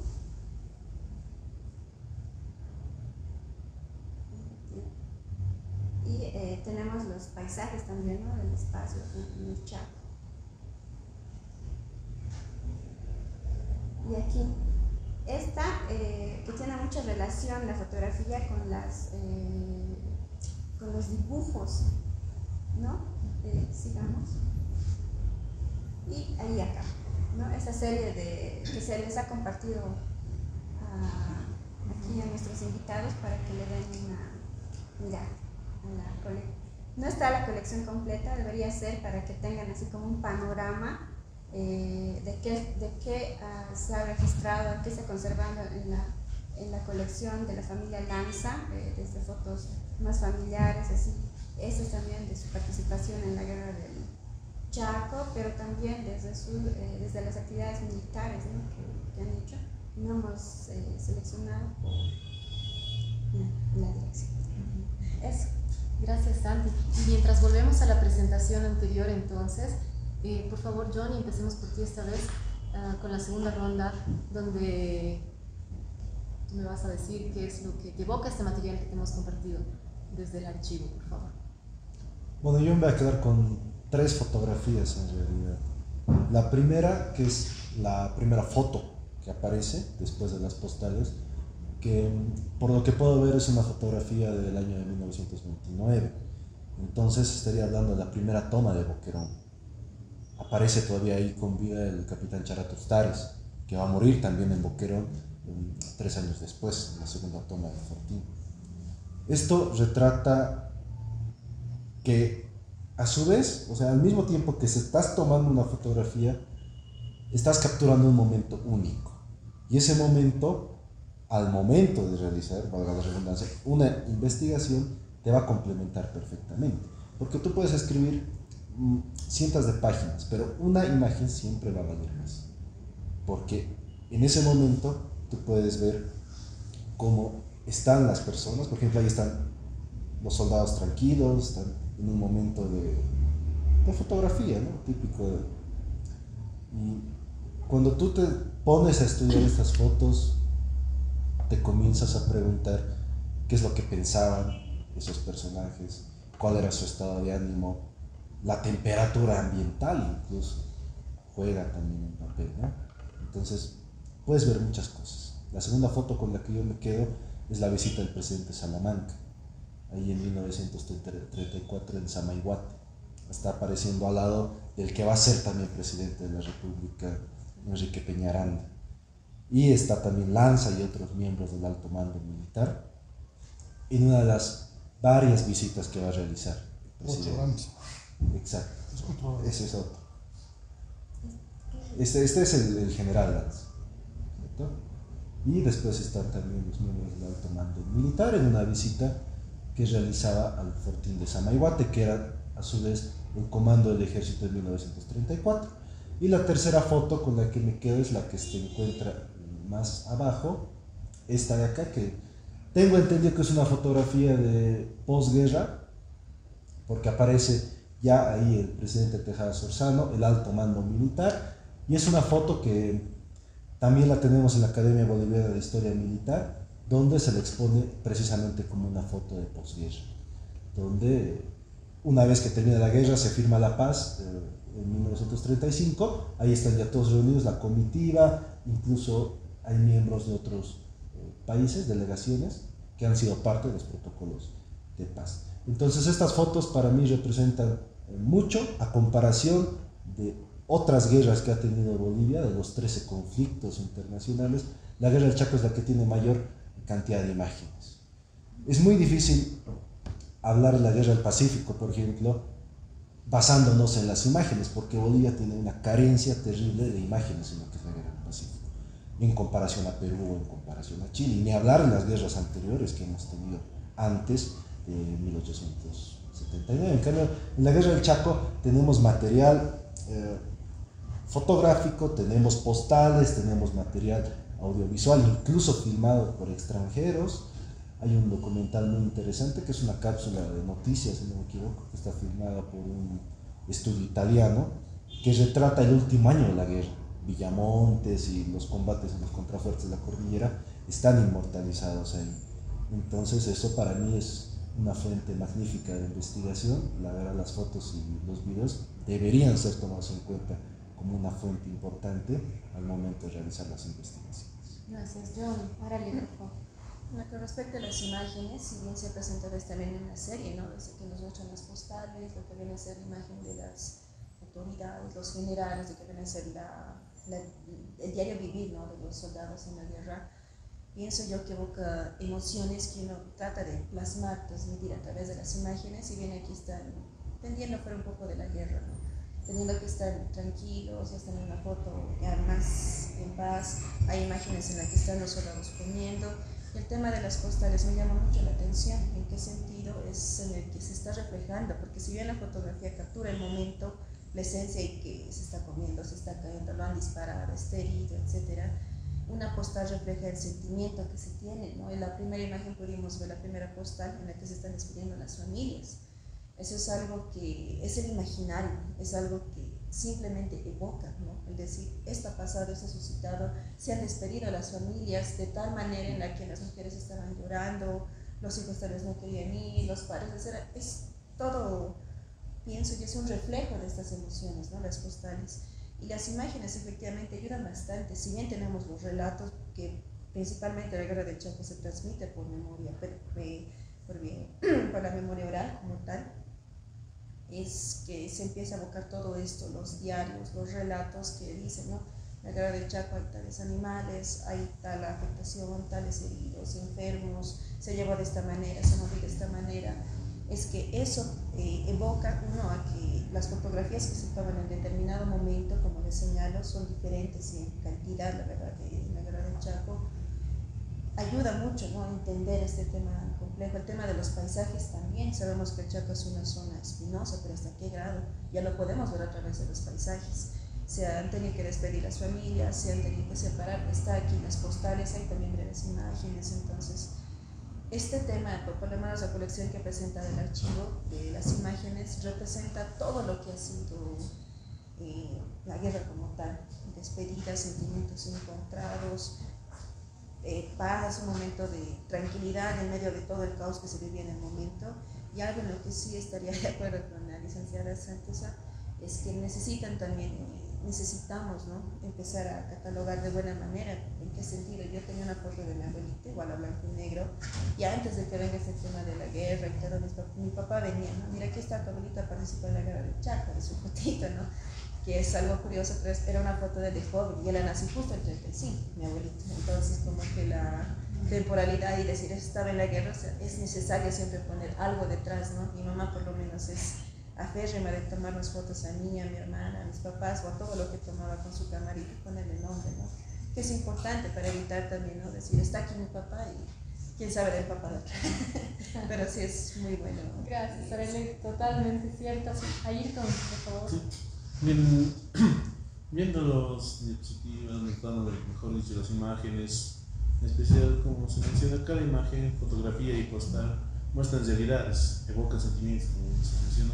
Y tenemos los paisajes también, ¿no? Del espacio en el Chaco. Y aquí, esta que tiene mucha relación la fotografía con los dibujos, ¿no? Sigamos. Y ahí acá, ¿no? Esta serie que se les ha compartido aquí a nuestros invitados para que le den una mirada a la colección. No está la colección completa, debería ser para que tengan así como un panorama de qué se ha registrado, qué se ha conservado en la colección de la familia Lanza, desde fotos más familiares, así. Eso es también de su participación en la guerra del Chaco, pero también desde las actividades militares, ¿no? que han hecho. No hemos seleccionado por la dirección. Eso.
Gracias, Santi. Y mientras volvemos a la presentación anterior, entonces, por favor, Johnny, empecemos por ti esta vez con la segunda ronda, donde tú me vas a decir qué es lo que te evoca este material que te hemos compartido desde el archivo, por favor.
Bueno, yo me voy a quedar con 3 fotografías en realidad. La primera, que es la primera foto que aparece después de las postales, que por lo que puedo ver es una fotografía del año de 1929. Entonces estaría hablando de la primera toma de Boquerón. Aparece todavía ahí con vida el capitán Charato Ustares, que va a morir también en Boquerón 3 años después, en la segunda toma de Fortín. Esto retrata que a su vez, o sea, al mismo tiempo que se estás tomando una fotografía, estás capturando un momento único. Y ese momento, al momento de realizar, valga la redundancia, una investigación, te va a complementar perfectamente. Porque tú puedes escribir cientos de páginas, pero una imagen siempre va a valer más. Porque en ese momento tú puedes ver cómo están las personas. Por ejemplo, ahí están los soldados tranquilos, están en un momento de fotografía, ¿no? Típico. Y cuando tú te pones a estudiar estas fotos, te comienzas a preguntar qué es lo que pensaban esos personajes, cuál era su estado de ánimo, la temperatura ambiental incluso juega también un papel, ¿no? Entonces puedes ver muchas cosas. La segunda foto con la que yo me quedo es la visita del presidente Salamanca, ahí en 1934 en Samaiguate. Está apareciendo al lado del que va a ser también presidente de la República, Enrique Peñaranda. Y está también Lanza y otros miembros del alto mando militar en una de las varias visitas que va a realizar el presidente.
Otro Lanza.
Exacto, ese es otro. Este es el general Lanza, ¿cierto? Y después están también los miembros del alto mando militar en una visita que realizaba al fortín de Samaiguate, que era a su vez el comando del ejército de 1934. Y la tercera foto con la que me quedo es la que se encuentra más abajo, esta de acá, que tengo entendido que es una fotografía de posguerra, porque aparece ya ahí el presidente Tejada Sorzano, el alto mando militar, y es una foto que también la tenemos en la Academia Boliviana de Historia Militar, donde se le expone precisamente como una foto de posguerra, donde una vez que termina la guerra se firma la paz en 1935, ahí están ya todos reunidos, la comitiva, incluso hay miembros de otros países, delegaciones, que han sido parte de los protocolos de paz. Entonces estas fotos para mí representan mucho a comparación de otras guerras que ha tenido Bolivia, de los 13 conflictos internacionales. La guerra del Chaco es la que tiene mayor cantidad de imágenes. Es muy difícil hablar de la guerra del Pacífico, por ejemplo, basándonos en las imágenes, porque Bolivia tiene una carencia terrible de imágenes en lo que es la guerra del Pacífico, en comparación a Perú o en comparación a Chile, y ni hablar de las guerras anteriores que hemos tenido antes de 1879. En cambio, en la guerra del Chaco tenemos material fotográfico, tenemos postales, tenemos material audiovisual, incluso filmado por extranjeros. Hay un documental muy interesante que es una cápsula de noticias, si no me equivoco, que está filmada por un estudio italiano, que retrata el último año de la guerra. Villamontes y los combates en los contrafuertes de la cordillera están inmortalizados ahí. Entonces eso para mí es una fuente magnífica de investigación. La verdad, las fotos y los videos deberían ser tomados en cuenta como una fuente importante al momento de realizar las investigaciones.
Gracias, John. Árale, por favor.
Con respecto a las imágenes, si bien se ha presentado también en la serie, ¿no? Desde que nos muestran las postales, lo que viene a ser la imagen de las autoridades, los generales, lo que viene a ser el diario vivir, ¿no? De los soldados en la guerra, pienso yo que evoca emociones que uno trata de plasmar, transmitir a través de las imágenes, y bien aquí están tendiendo fuera un poco de la guerra, ¿no? Teniendo que estar tranquilos, ya están en una foto ya más en paz, hay imágenes en las que están los soldados comiendo. El tema de las postales me llama mucho la atención, en qué sentido es en el que se está reflejando, porque si bien la fotografía captura el momento, la esencia y que se está comiendo, se está cayendo, lo han disparado, está herido, etc., una postal refleja el sentimiento que se tiene, ¿no? En la primera imagen pudimos ver la primera postal en la que se están despidiendo las familias. Eso es algo que es el imaginario, es algo que simplemente evoca, ¿no? El decir, esto ha pasado, esto ha suscitado, se han despedido a las familias de tal manera en la que las mujeres estaban llorando, los hijos tal vez no querían ir, los padres, etc. Es todo, pienso que es un reflejo de estas emociones, ¿no? Las postales. Y las imágenes efectivamente ayudan bastante, si bien tenemos los relatos que principalmente la guerra del Chaco se transmite por memoria, por la memoria oral como tal, es que se empieza a evocar todo esto, los diarios, los relatos que dicen, ¿no? La guerra del Chaco hay tales animales, hay tal afectación, tales heridos, enfermos, se llevó de esta manera, se movió de esta manera. Es que eso evoca uno a que las fotografías que se toman en determinado momento, como les señalo, son diferentes en cantidad, la verdad, en la guerra del Chaco. Ayuda mucho, ¿no?, a entender este tema complejo. El tema de los paisajes también, sabemos que el Chaco es una zona espinosa, pero ¿hasta qué grado? Ya lo podemos ver a través de los paisajes. Se han tenido que despedir las familias, se han tenido que separar, está aquí en las postales, hay también breves imágenes. Entonces este tema, por lo menos la colección que presenta del archivo de las imágenes, representa todo lo que ha sido la guerra como tal, despedidas, sentimientos encontrados, paz, un momento de tranquilidad en medio de todo el caos que se vivía en el momento. Y algo en lo que sí estaría de acuerdo con la licenciada Santuza es que necesitamos, ¿no?, empezar a catalogar de buena manera. ¿En qué sentido? Yo tenía una foto de mi abuelita, igual a blanco y negro, y antes de que venga este tema de la guerra y todo, mi papá venía, ¿no? Mira, aquí está tu abuelita, participó en la guerra del Chaco, de su fotito, ¿no? Que es algo curioso, pero era una foto de joven, y él nació justo en 35, mi abuelita. Entonces, como que la temporalidad y decir estaba en la guerra, o sea, es necesario siempre poner algo detrás, ¿no? Mi mamá por lo menos es aférrima de tomarnos fotos a mí, a mi hermana, a mis papás, o a todo lo que tomaba con su camarita y ponerle nombre, ¿no? Que es importante para evitar también, ¿no?, decir está aquí mi papá y quién sabe del papá de otro. Pero sí es muy bueno, ¿no?
Gracias, Arely, totalmente cierto. Ayrton, por favor.
Sí. Viendo los diapositivas, mejor dicho, las imágenes, en especial como se menciona, cada imagen, fotografía y postal muestran realidades, evocan sentimientos, como se mencionó.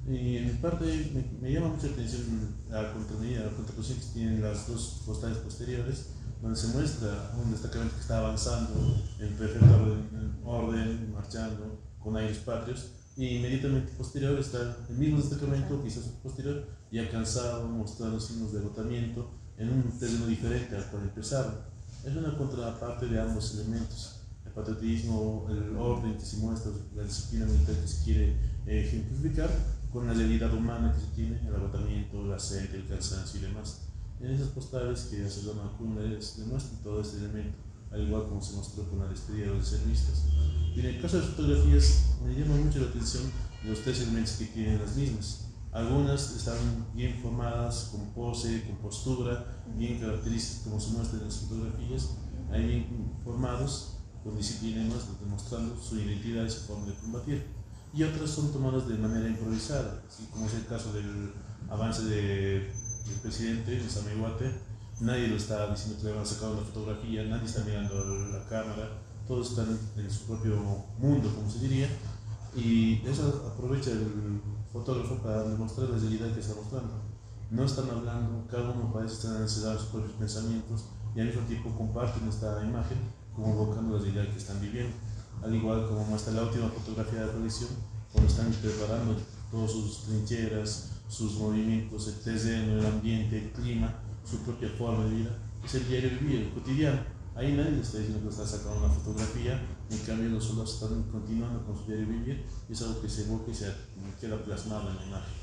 Y en mi parte me llama mucha atención la contraposición que tienen las dos postales posteriores, donde se muestra un destacamento que está avanzando en perfecto orden, marchando con aires patrios, y inmediatamente posterior está el mismo destacamento, quizás posterior, ya cansado, mostrando signos de agotamiento en un terreno diferente al cual empezaron. Es una contraparte de ambos elementos: el patriotismo, el orden que se muestra, la disciplina militar que se quiere ejemplificar, con la realidad humana que se tiene, el agotamiento, la sed, el cansancio y demás. En esas postales que hace Dona Cunda demuestran todo este elemento, al igual como se mostró con la despedida de los reservistas. Y en el caso de las fotografías, me llama mucho la atención los tres elementos que tienen las mismas. Algunas están bien formadas, con pose, con postura, bien características como se muestra en las fotografías, ahí bien formados, con disciplina y demás, demostrando su identidad y su forma de combatir. Y otras son tomadas de manera improvisada, así como es el caso del avance del presidente, de Samihuate. Nadie lo está diciendo que le van a sacar una fotografía, nadie está mirando la cámara, todos están en su propio mundo, como se diría, y eso aprovecha el fotógrafo para demostrar la realidad que está mostrando. No están hablando, cada uno parece estar encerrado en sus propios pensamientos, y al mismo tiempo comparten esta imagen como evocando la realidad que están viviendo. Al igual como muestra la última fotografía de la colección, cuando están preparando todas sus trincheras, sus movimientos, el terreno, el ambiente, el clima, su propia forma de vida. Es el diario vivir, el cotidiano. Ahí nadie le está diciendo que está sacando una fotografía, en cambio los soldados están continuando con su diario vivir, y es algo que se evoca y se queda plasmado en la imagen.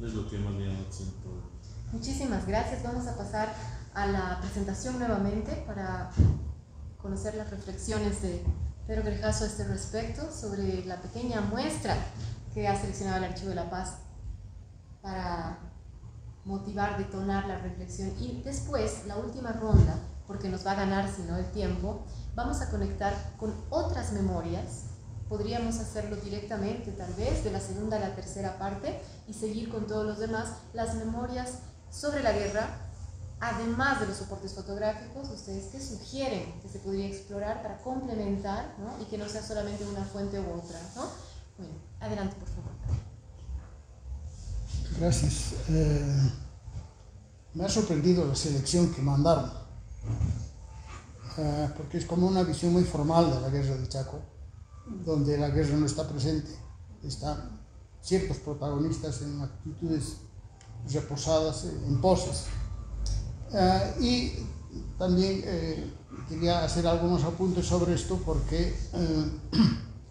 Es lo que más me llama la atención.
Muchísimas gracias. Vamos a pasar a la presentación nuevamente para conocer las reflexiones de Pedro Grejazo a este respecto sobre la pequeña muestra que ha seleccionado el Archivo de la Paz para motivar, detonar la reflexión. Y después, la última ronda, porque nos va a ganar si no el tiempo, vamos a conectar con otras memorias. Podríamos hacerlo directamente, tal vez, de la segunda a la tercera parte y seguir con todos los demás, las memorias sobre la guerra, además de los soportes fotográficos. ¿Ustedes qué sugieren que se podría explorar para complementar, ¿no?, y que no sea solamente una fuente u otra, ¿no? Bueno, adelante, por favor.
Gracias. Me ha sorprendido la selección que mandaron, porque es como una visión muy formal de la guerra del Chaco, donde la guerra no está presente. Están ciertos protagonistas en actitudes reposadas, en poses. Y también quería hacer algunos apuntes sobre esto, porque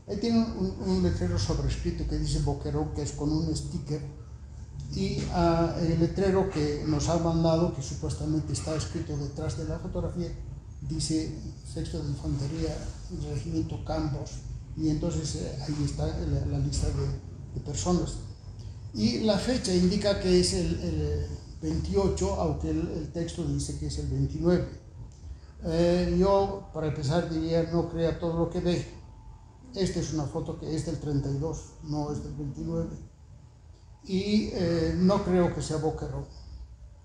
ahí tiene un letrero sobrescrito que dice Boquerón, que es con un sticker, y el letrero que nos ha mandado, que supuestamente está escrito detrás de la fotografía, dice Sexto de Infantería, Regimiento Campos, y entonces ahí está la lista de personas. Y la fecha indica que es el 28, aunque el texto dice que es el 29. Yo, para empezar, diría: no crea todo lo que ve. Esta es una foto que es del 32, no es del 29. Y no creo que sea Boquerón,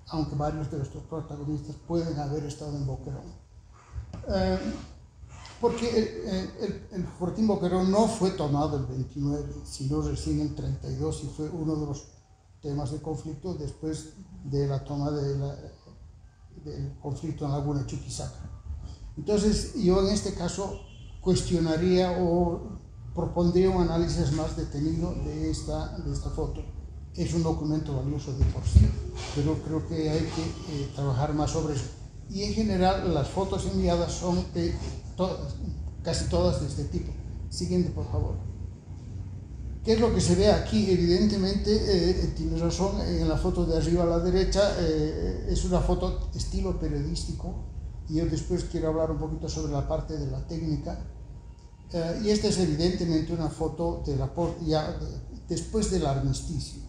aunque varios de estos protagonistas pueden haber estado en Boquerón. Porque el Fortín Boquerón no fue tomado el 29, sino recién el 32 y fue uno de los temas de conflicto después de la toma del conflicto en Laguna Chuquisaca. Entonces yo en este caso cuestionaría o propondría un análisis más detenido de esta foto. Es un documento valioso de por sí, pero creo que hay que trabajar más sobre eso. Y en general las fotos enviadas son casi todas de este tipo. Siguiente, por favor. ¿Qué es lo que se ve aquí? Evidentemente, tienes razón, en la foto de arriba a la derecha es una foto estilo periodístico, y yo después quiero hablar un poquito sobre la parte de la técnica. Y esta es evidentemente una foto después del armisticio.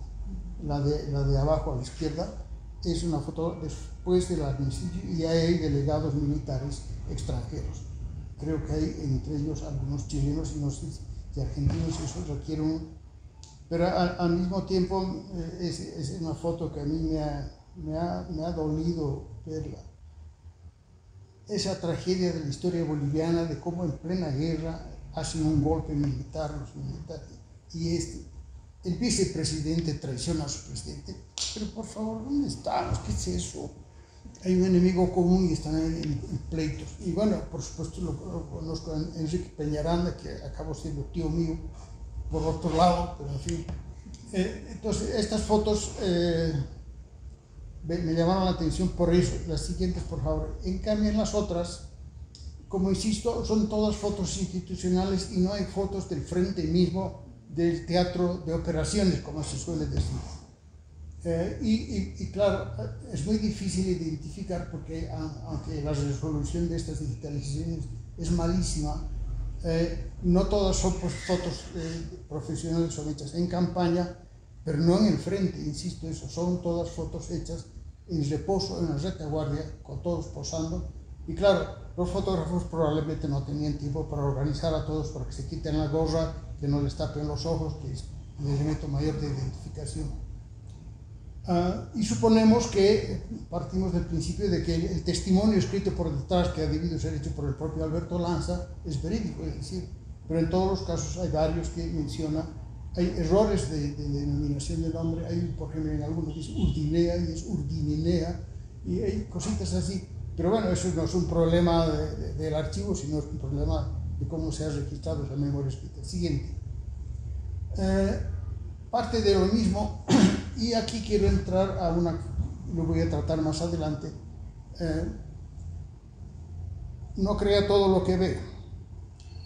La de abajo a la izquierda es una foto después del armisticio y hay delegados militares extranjeros. Creo que hay entre ellos algunos chilenos y no sé si argentinos, y eso requiere pero al mismo tiempo es una foto que a mí me ha dolido verla. Esa tragedia de la historia boliviana, de cómo en plena guerra hacen un golpe militar los militares, y el vicepresidente traiciona a su presidente. Pero por favor, ¿dónde estamos? ¿Qué es eso? Hay un enemigo común y están en pleitos. Y bueno, por supuesto lo conozco a Enrique Peñaranda, que acabó siendo tío mío por otro lado, pero en fin. Entonces, estas fotos me llamaron la atención por eso. Las siguientes, por favor. En cambio, en las otras, como insisto, son todas fotos institucionales y no hay fotos del frente mismo del teatro de operaciones, como se suele decir. Y claro, es muy difícil identificar porque aunque la resolución de estas digitalizaciones es malísima, no todas son fotos profesionales, son hechas en campaña, pero no en el frente, insisto, eso son todas fotos hechas en reposo, en la retaguardia, con todos posando. Y claro, los fotógrafos probablemente no tenían tiempo para organizar a todos para que se quiten la gorra, que no les tapen los ojos, que es el elemento mayor de identificación. Y suponemos que partimos del principio de que el testimonio escrito por detrás, que ha debido ser hecho por el propio Alberto Lanza, es verídico, es decir, pero en todos los casos hay varios que menciona, hay errores de denominación de nombre, hay, por ejemplo, en algunos dice Urdinea y es Urdininea, y hay cositas así, pero bueno, eso no es un problema del archivo, sino es un problema de cómo se ha registrado esa memoria escrita. Siguiente. Parte de lo mismo, y aquí quiero entrar a lo voy a tratar más adelante. No crea todo lo que ve.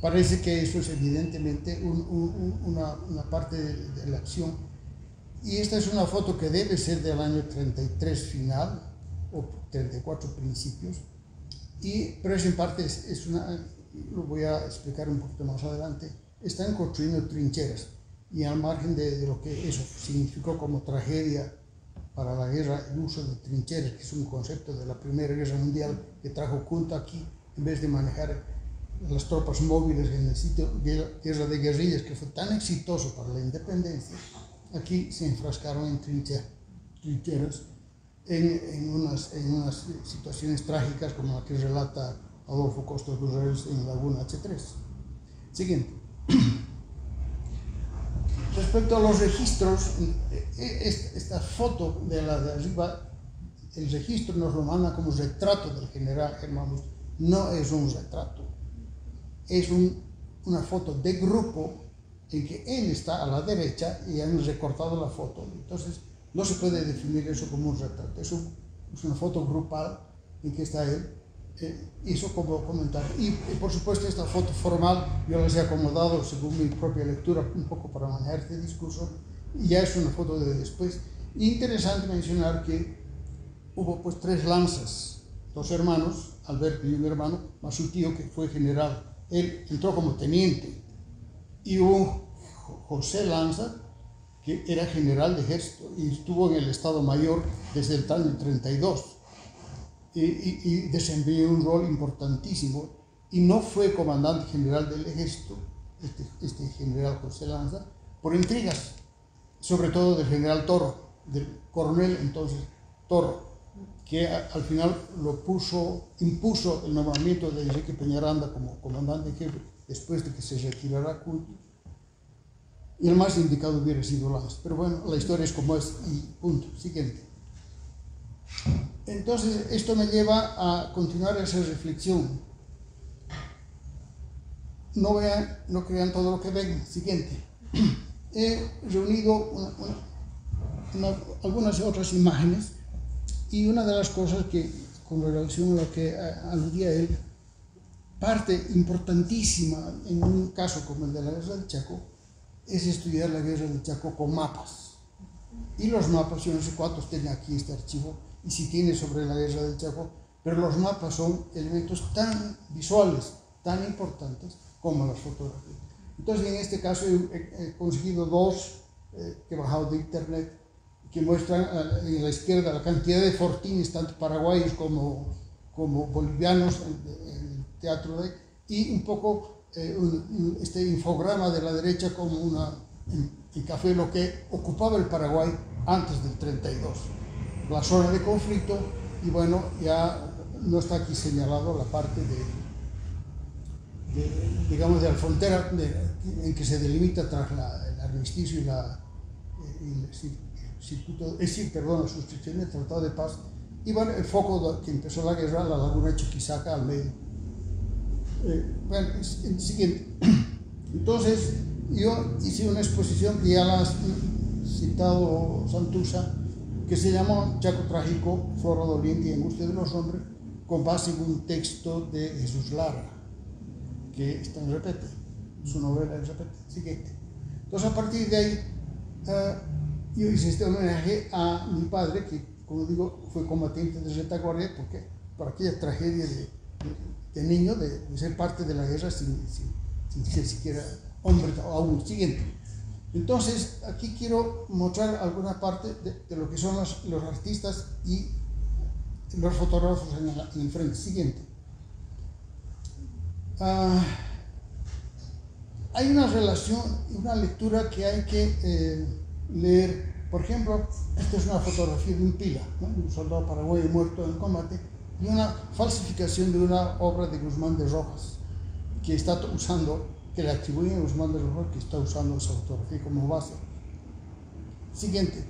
Parece que eso es evidentemente una parte de la acción. Y esta es una foto que debe ser del año 33 final, o 34 principios, pero es en parte, lo voy a explicar un poquito más adelante. Están construyendo trincheras. Y al margen de lo que eso significó como tragedia para la guerra, el uso de trincheras, que es un concepto de la Primera Guerra Mundial que trajo Junta aquí, en vez de manejar las tropas móviles en el sitio guerra de guerrillas, que fue tan exitoso para la independencia, aquí se enfrascaron en trincheras, en unas situaciones trágicas como la que relata Adolfo Costas Durrells en Laguna H3. Siguiente. Respecto a los registros, esta foto de la de arriba, el registro nos lo manda como retrato del general Germán Bustos. No es un retrato, es una foto de grupo en que él está a la derecha y han recortado la foto. Entonces no se puede definir eso como un retrato, es una foto grupal en que está él. Eso como comentario. Y por supuesto esta foto formal yo las he acomodado según mi propia lectura un poco para manejar este discurso, y ya es una foto de después. Interesante mencionar que hubo pues 3 Lanzas, 2 hermanos, Alberto y un hermano, más su tío que fue general. Él entró como teniente, y hubo José Lanza, que era general de ejército y estuvo en el Estado Mayor desde el año 32. Y desempeñó un rol importantísimo, y no fue comandante general del ejército, este general José Lanza, por intrigas, sobre todo del general Toro, del coronel entonces Toro, que al final impuso el nombramiento de Enrique Peñaranda como comandante en jefe después de que se retirara Cult. Y el más indicado hubiera sido Lanz. Pero bueno, la historia es como es y punto. Siguiente. Entonces, esto me lleva a continuar esa reflexión. No crean todo lo que ven. Siguiente. He reunido algunas otras imágenes y una de las cosas que, con relación a lo que aludía él, parte importantísima en un caso como el de la Guerra del Chaco es estudiar la Guerra del Chaco con mapas. Y los mapas, yo no sé cuántos tiene aquí este archivo, y si tiene sobre la Guerra del Chaco, pero los mapas son elementos tan visuales, tan importantes como las fotografías. Entonces, en este caso he conseguido dos que he bajado de internet, que muestran en la izquierda la cantidad de fortines, tanto paraguayos como bolivianos, en el teatro y un poco este infograma de la derecha como en café lo que ocupaba el Paraguay antes del 32, la zona de conflicto, y bueno, ya no está aquí señalado la parte digamos, de la frontera en que se delimita tras el armisticio y la suscripción del Tratado de Paz, y bueno, el foco que empezó la guerra, la laguna Chuquisaca al medio. Bueno, el siguiente. Entonces, yo hice una exposición que ya la has citado Santuza, que se llamó Chaco Trágico, Flora Doliente y Angustia de los Hombres, con base en un texto de Jesús Lara, que está en Repete, su novela en Repete. Siguiente. Entonces, a partir de ahí, yo hice este homenaje a mi padre, que, como digo, fue combatiente de retaguardia, porque por aquella tragedia de niño, de ser parte de la guerra sin ser siquiera hombre aún. Siguiente. Entonces, aquí quiero mostrar alguna parte de lo que son los artistas y los fotógrafos en el frente. Siguiente. Hay una relación, una lectura que hay que leer. Por ejemplo, esta es una fotografía de un pila, ¿no? Un soldado paraguayo muerto en combate, y una falsificación de una obra de Guzmán de Rojas, que le atribuyen a Guzmán de Rojas, que está usando esa fotografía como base. Siguiente.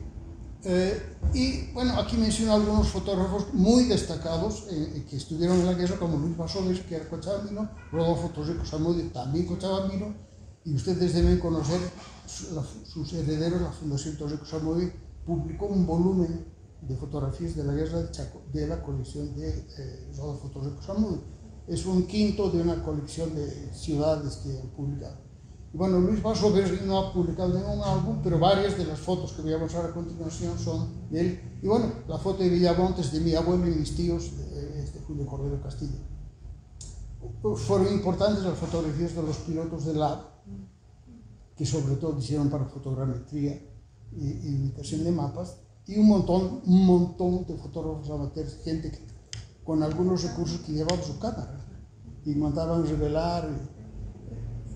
Y bueno, aquí menciono algunos fotógrafos muy destacados que estuvieron en la guerra, como Luis Basoves, que era cochabambino, Rodolfo Torrico Zamudio, también cochabambino, y ustedes deben conocer sus herederos. La Fundación Torrico Zamudio publicó un volumen de fotografías de la Guerra del Chaco de la colección de Rodolfo Torrico Zamudio. Es un quinto de una colección de ciudades que han publicado. Y bueno, Luis Basoves no ha publicado ningún álbum, pero varias de las fotos que voy a mostrar a continuación son de él. Y bueno, la foto de Villamontes de mi abuelo y mis tíos, de Julio Cordero Castillo. Fueron importantes las fotografías de los pilotos de LAB, que sobre todo hicieron para fotogrametría y imitación de mapas, y un montón de fotógrafos amateurs, gente que, con algunos recursos que llevaban su cámara y mandaban revelar,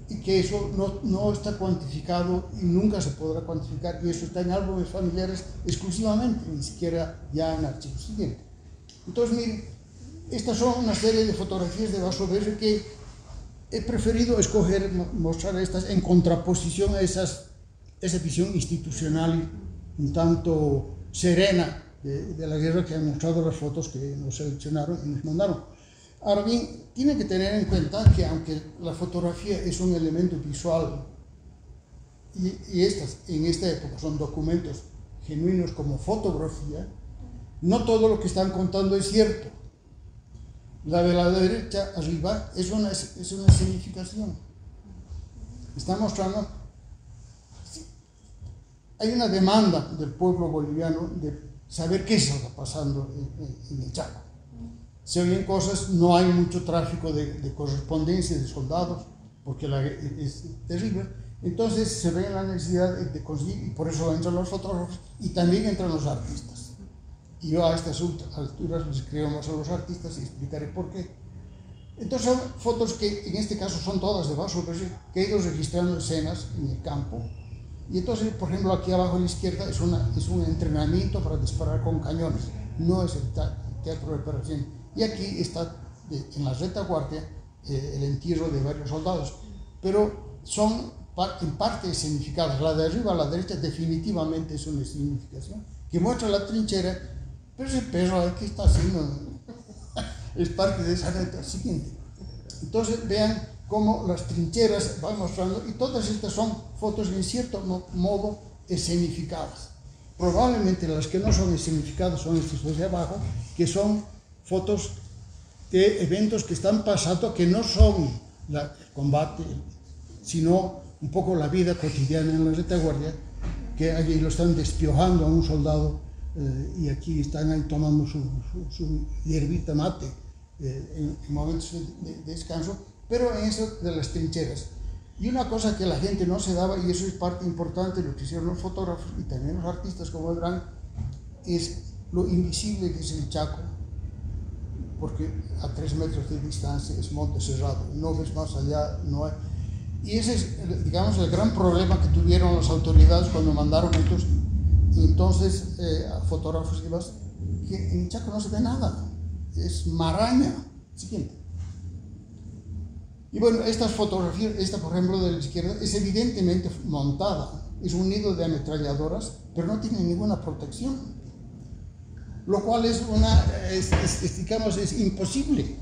y que eso no está cuantificado y nunca se podrá cuantificar, y eso está en álbumes familiares exclusivamente, ni siquiera ya en archivos. Siguiente. Entonces, miren, estas son una serie de fotografías de Basoves que he preferido escoger, mostrar estas en contraposición a esa visión institucional un tanto serena de la guerra que han mostrado las fotos que nos seleccionaron y nos mandaron. Ahora bien, tienen que tener en cuenta que aunque la fotografía es un elemento visual y estas en esta época son documentos genuinos como fotografía, no todo lo que están contando es cierto. La de la derecha arriba es una significación. Está mostrando, hay una demanda del pueblo boliviano de saber qué está pasando en el Chaco. Se oyen cosas, no hay mucho tráfico de correspondencia de soldados, porque es terrible. Entonces se ve la necesidad de conseguir, y por eso entran los fotógrafos y también entran los artistas. Y yo a estas alturas les escribo más a los artistas y explicaré por qué. Entonces son fotos que en este caso son todas de Basoves, que he ido registrando escenas en el campo. Y entonces, por ejemplo, aquí abajo a la izquierda es un entrenamiento para disparar con cañones. no es el teatro de operación. Y aquí está en la retaguardia el entierro de varios soldados, pero son en parte escenificadas. La de arriba a la derecha definitivamente es una escenificación que muestra la trinchera, pero ese perro aquí está haciendo es parte de esa neta siguiente. Entonces vean cómo las trincheras van mostrando, y todas estas son fotos en cierto modo escenificadas. Probablemente las que no son escenificadas son estas de abajo, que son fotos de eventos que están pasando, que no son el combate, sino un poco la vida cotidiana en la retaguardia, que allí lo están despiojando a un soldado y aquí están ahí tomando su hierbita mate en momentos de descanso, pero en eso de las trincheras. Y una cosa que la gente no se daba, y eso es parte importante de lo que hicieron los fotógrafos y también los artistas, como verán, es lo invisible que es el Chaco, porque a 3 metros de distancia es monte cerrado, no ves más allá, no hay. Y ese es, digamos, el gran problema que tuvieron las autoridades cuando mandaron entonces a fotógrafos y demás, que en Chaco no se ve nada, es maraña. Siguiente. Y bueno, estas fotografías, esta por ejemplo de la izquierda, es evidentemente montada, es un nido de ametralladoras, pero no tiene ninguna protección, lo cual es digamos, es imposible.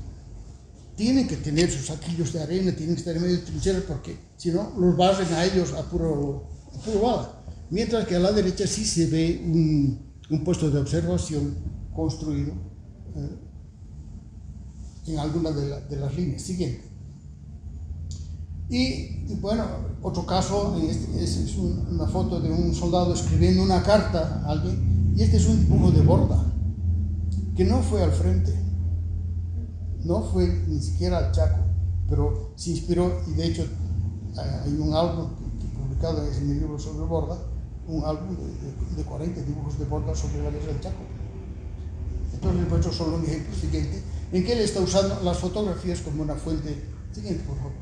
Tienen que tener sus saquillos de arena, tienen que estar en medio de trincheras, porque si no, los barren a ellos a puro bala. Mientras que a la derecha sí se ve un puesto de observación construido en alguna de las líneas. Siguiente. Y bueno, otro caso, es una foto de un soldado escribiendo una carta a alguien, y este es un dibujo de Borda, que no fue al frente, no fue ni siquiera al Chaco, pero se inspiró, y de hecho hay un álbum publicado en mi libro sobre Borda, un álbum de 40 dibujos de Borda sobre la guerra del Chaco. Entonces les he hecho solo un ejemplo siguiente, en que él está usando las fotografías como una fuente. Siguiente, por favor.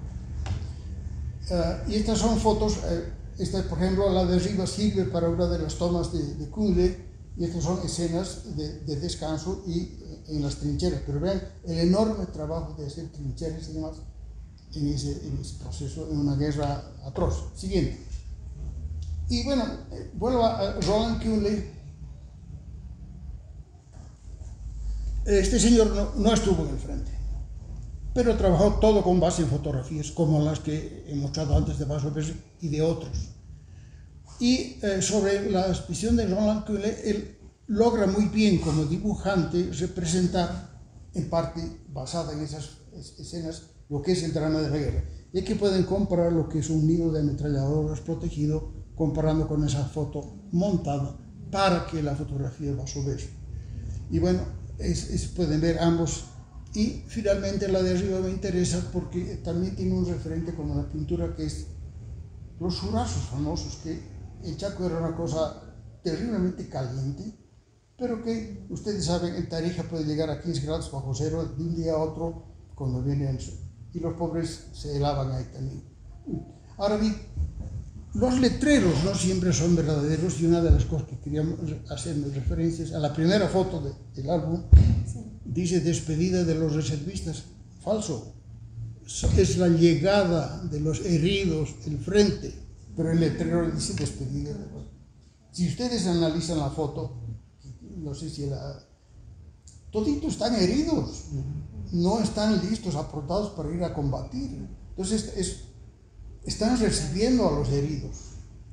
Y estas son fotos, esta por ejemplo, la de arriba sirve para una de las tomas de Kunle, y estas son escenas de descanso y en las trincheras, pero vean el enorme trabajo de hacer trincheras y demás en ese proceso, en una guerra atroz. Siguiente. Y bueno, vuelvo a Roland Kunle. Este señor no estuvo en el frente, pero trabajó todo con base en fotografías, como las que he mostrado antes de Vaso y de otros. Y sobre la visión de Roland Kunle, él logra muy bien como dibujante representar, en parte basada en esas escenas, lo que es el drama de la guerra. Y aquí pueden comparar lo que es un nido de ametralladoras protegido, comparando con esa foto montada para que la fotografía Vaso. Y bueno, pueden ver ambos. Y finalmente la de arriba me interesa porque también tiene un referente con la pintura, que es los churrascos famosos, que el Chaco era una cosa terriblemente caliente, pero que ustedes saben, en Tarija puede llegar a 15 grados bajo cero de un día a otro cuando viene el sol, y los pobres se helaban ahí también. Ahora bien, los letreros no siempre son verdaderos, y una de las cosas que queríamos hacer referencias a la primera foto del álbum, dice despedida de los reservistas. Falso. Es la llegada de los heridos, el frente, pero el letrero dice despedida de los... Si ustedes analizan la foto, no sé si toditos están heridos, no están listos, aprontados para ir a combatir. Entonces están recibiendo a los heridos,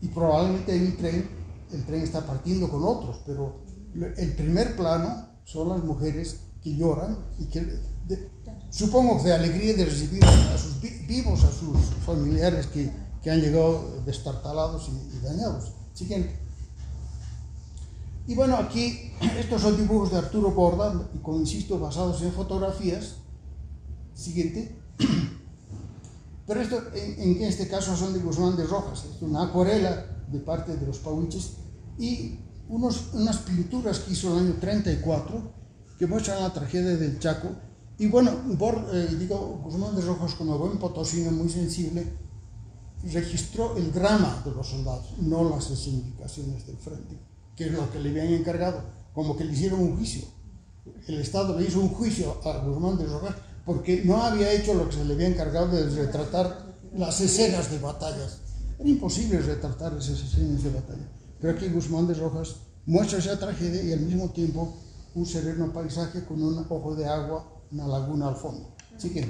y probablemente el tren está partiendo con otros, pero el primer plano son las mujeres que lloran y que supongo que de alegría de recibir a sus vivos, a sus familiares que han llegado destartalados y dañados. Siguiente. Y bueno, aquí estos son dibujos de Arturo Borda, y como insisto, basados en fotografías. Siguiente. Pero esto, en este caso, son de Guzmán de Rojas. Es una acuarela de parte de los Pauiches, y unas pinturas que hizo en el año 34 que muestran la tragedia del Chaco. Y bueno, Guzmán de Rojas, como buen potosino muy sensible, registró el drama de los soldados, no las escenificaciones del frente, que es lo que le habían encargado. como que le hicieron un juicio. El Estado le hizo un juicio a Guzmán de Rojas porque no había hecho lo que se le había encargado de retratar las escenas de batallas. Era imposible retratar esas escenas de batalla. Pero aquí Guzmán de Rojas muestra esa tragedia y al mismo tiempo un sereno paisaje con un ojo de agua, una laguna al fondo. Así que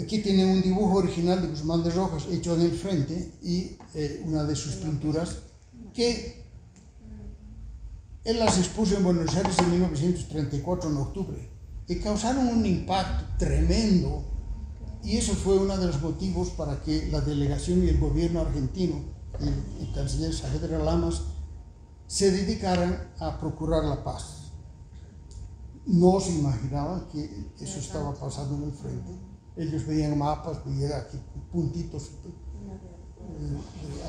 aquí tienen un dibujo original de Guzmán de Rojas hecho en el frente y una de sus pinturas que él las expuso en Buenos Aires en 1934, en octubre, y causaron un impacto tremendo. Y eso fue uno de los motivos para que la delegación y el gobierno argentino, el canciller Saavedra Lamas, se dedicaran a procurar la paz. No se imaginaban que eso estaba pasando en el frente. Ellos veían mapas, veían aquí puntitos.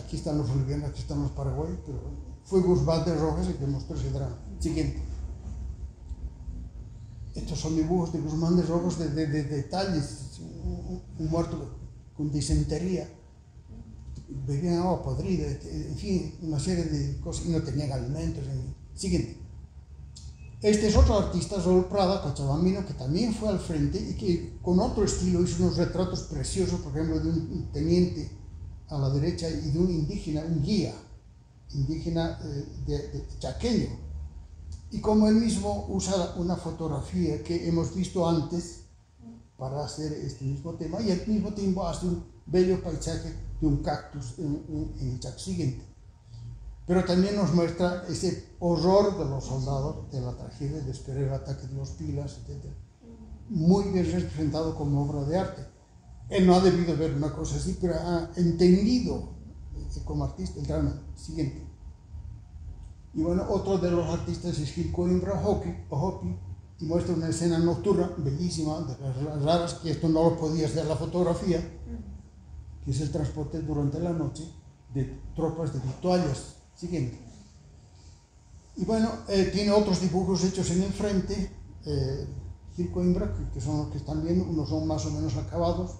Aquí están los bolivianos, aquí están los paraguayos, pero fue Guzmán de Rojas el que mostró ese drama. Siguiente. Estos son dibujos de Guzmán de Rojas de detalles. Un muerto con disentería, bebían agua podrida, en fin, una serie de cosas, y no tenían alimentos. Siguiente. Este es otro artista, Raúl Prada, cochabambino, que también fue al frente y que con otro estilo hizo unos retratos preciosos, por ejemplo, de un teniente a la derecha y de un indígena, un guía indígena de chaqueño. Y como él mismo usa una fotografía que hemos visto antes para hacer este mismo tema, y al mismo tiempo hace un bello paisaje de un cactus en el Chaco. Siguiente. Pero también nos muestra ese horror de los soldados de la tragedia de esperar el ataque de los Pilas, etc. Muy bien representado como obra de arte. Él no ha debido ver una cosa así, pero ha entendido como artista el drama. Siguiente. Y bueno, otro de los artistas es Gil Coimbra Ojopi, y muestra una escena nocturna bellísima, de las raras, que esto no lo podía hacer la fotografía, que es el transporte durante la noche de tropas de victuallas. Siguiente. Y bueno, tiene otros dibujos hechos en el frente, Gil Coimbra, que son los que están viendo, unos son más o menos acabados,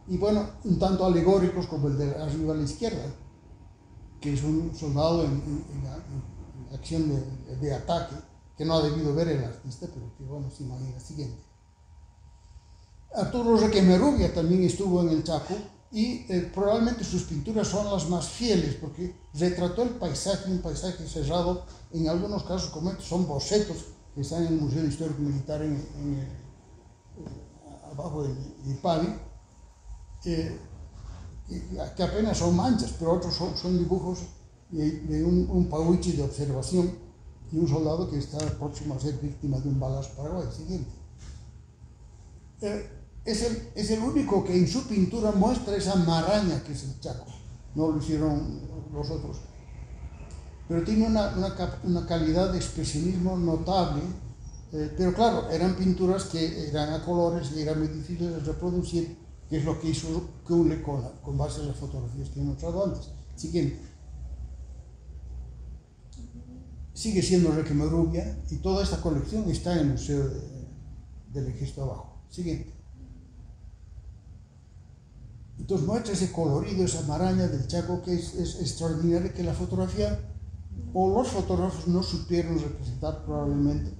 y bueno, un tanto alegóricos como el de arriba a la izquierda, que es un soldado en acción de ataque, que no ha debido ver el artista, pero que bueno, se imagina. Siguiente. Arturo Requemerubia también estuvo en el Chaco y probablemente sus pinturas son las más fieles porque retrató el paisaje, un paisaje cerrado, en algunos casos como estos son bocetos que están en el Museo Histórico Militar abajo de Ipavi, que apenas son manchas, pero otros son dibujos de un pauichi de observación y un soldado que está próximo a ser víctima de un balazo paraguayo. Siguiente. Es el único que en su pintura muestra esa maraña que es el Chaco. No lo hicieron los otros. Pero tiene una calidad de expresionismo notable. Pero claro, eran pinturas que eran a colores y eran muy difíciles de reproducir, que es lo que hizo Keule con base en las fotografías que he mostrado antes. Siguiente. Sigue siendo Requemerubia y toda esta colección está en el Museo del Ejército abajo. Siguiente. Entonces muestra ese colorido, esa maraña del Chaco que es extraordinario, que la fotografía o los fotógrafos no supieron representar probablemente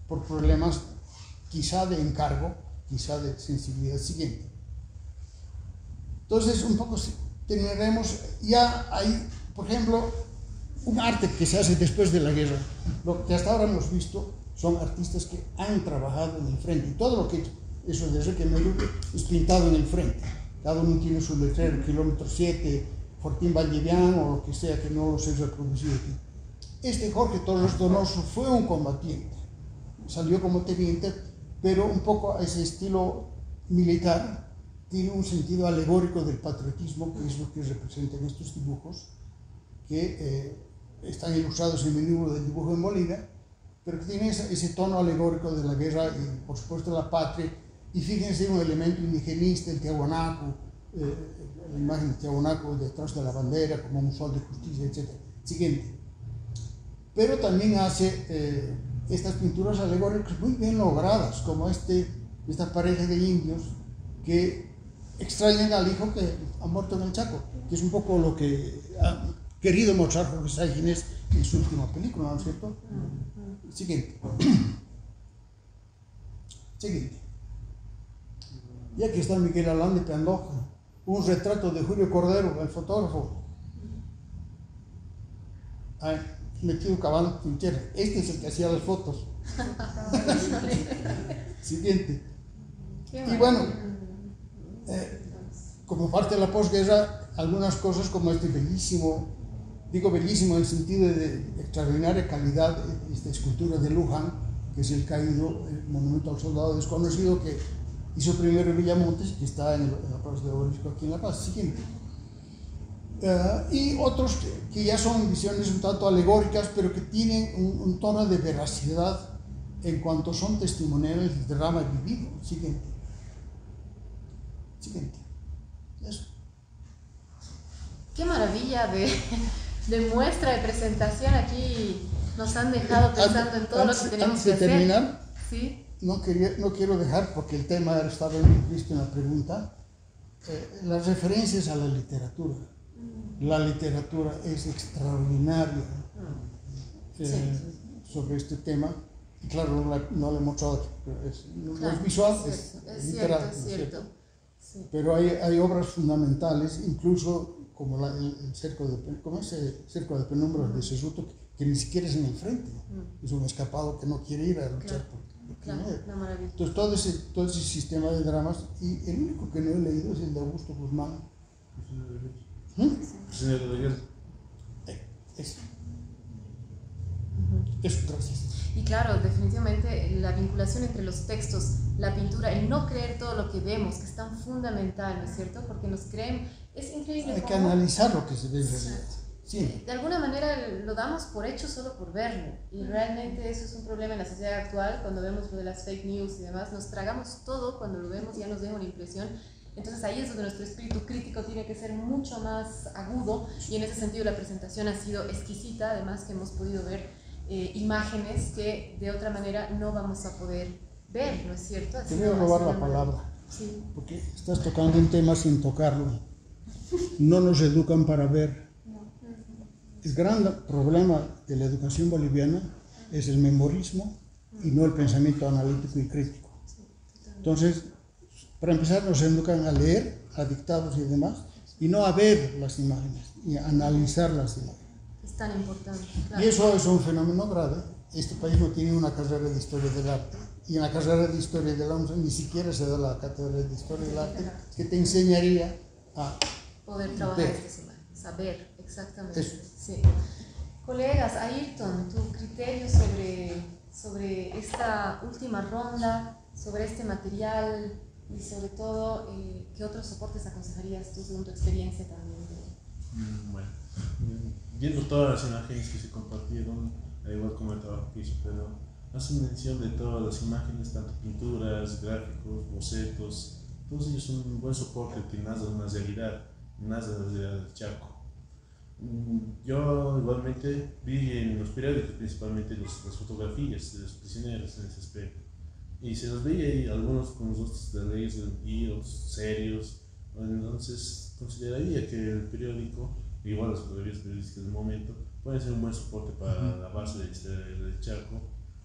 por problemas quizá de encargo, quizá de sensibilidad. Siguiente. Entonces un poco terminaremos, ya hay, por ejemplo, un arte que se hace después de la guerra. Lo que hasta ahora hemos visto son artistas que han trabajado en el frente. Y todo lo que eso de Requemerubia es pintado en el frente. Cada uno tiene su letrero, kilómetro 7, Fortín Valdivian o lo que sea, que no los he reproducido aquí. Este Jorge Torres Donoso fue un combatiente. Salió como teniente, pero un poco a ese estilo militar. Tiene un sentido alegórico del patriotismo, que es lo que representan estos dibujos, que están ilustrados en mi libro del dibujo en Bolivia, pero que tiene ese tono alegórico de la guerra y por supuesto la patria. Y fíjense un elemento indigenista, el tiahuanaco, la imagen del tiahuanaco detrás de la bandera como un sol de justicia, etc. Siguiente. Pero también hace estas pinturas alegóricas muy bien logradas, como esta pareja de indios que extrañan al hijo que ha muerto en el Chaco, que es un poco lo que ha querido mostrar Jorge Sáenz Ginés en su última película, ¿no es cierto? Siguiente. Siguiente. Y aquí está Miguel Alán de Pandoja, un retrato de Julio Cordero, el fotógrafo. Ay, me quedo cabal, este es el que hacía las fotos. Siguiente. Y bueno, como parte de la posguerra, algunas cosas como este bellísimo, digo bellísimo en el sentido de extraordinaria calidad, esta escultura de Luján, que es el caído, el monumento al soldado desconocido que hizo primero Villamontes, que está en la Plaza de Obelisco aquí en La Paz. Siguiente. Y otros que ya son visiones un tanto alegóricas, pero que tienen un tono de veracidad en cuanto son testimoniales del drama vivido. Siguiente. Siguiente. Eso.
Qué maravilla de muestra, de presentación. Aquí nos han dejado pensando en todo lo que tenemos que hacer.
Antes de terminar,
¿sí?
no quiero dejar, porque el tema estaba visto en la pregunta, las referencias a la literatura. La literatura es extraordinaria sobre este tema. Y claro, no lo he mostrado aquí, pero no es visual, es literal.
Es cierto. Sí.
Pero hay obras fundamentales, incluso como el cerco de penumbras de Sesuto, que ni siquiera es en el frente. Es un escapado que no quiere ir a luchar por
una maravilla.
Entonces todo ese sistema de dramas, y el único que no he leído es el de Augusto Guzmán.
Prisionero de guerra.
Eso, gracias.
Y claro, definitivamente la vinculación entre los textos, la pintura, el no creer todo lo que vemos, que es tan fundamental, ¿no es cierto? Porque nos creen, es increíble.
Hay que analizar lo que se ve en realidad. Sí.
De alguna manera lo damos por hecho solo por verlo, y realmente eso es un problema en la sociedad actual. Cuando vemos lo de las fake news y demás, nos tragamos todo, cuando lo vemos ya nos deja una impresión. Entonces ahí es donde nuestro espíritu crítico tiene que ser mucho más agudo, y en ese sentido la presentación ha sido exquisita, además que hemos podido ver imágenes que de otra manera no vamos a poder ver, ¿no es cierto?
Te voy a robar la palabra,
sí.
Porque estás tocando un tema sin tocarlo. No nos educan para ver. El gran problema de la educación boliviana es el memorismo y no el pensamiento analítico y crítico. Entonces, para empezar, nos educan a leer, a dictados y demás, y no a ver las imágenes y a analizar las imágenes.
Es tan importante. Claro.
Y eso es un fenómeno grave. Este país no tiene una carrera de historia del arte, y en la carrera de historia del arte ni siquiera se da la cátedra de historia del arte, que te enseñaría a
poder trabajar estas imágenes, saber exactamente. Sí. Colegas, Ayrton, tu criterio sobre esta última ronda, sobre este material, y sobre todo, ¿qué otros soportes aconsejarías tú según tu experiencia también?
Bueno, viendo todas las imágenes que se compartieron, al igual como el trabajo que hizo Pedro, hace mención de todas las imágenes, tanto pinturas, gráficos, bocetos. Todos ellos son un buen soporte que nace de una realidad, nace de la realidad del Chaco. Yo igualmente vi en los periódicos principalmente las fotografías de los prisioneros en ese aspecto, y se los veía ahí algunos con los rostros de leyes y otros serios. Entonces consideraría que el periódico, igual las fotografías periodísticas del momento, pueden ser un buen soporte para la base de historia del Chaco.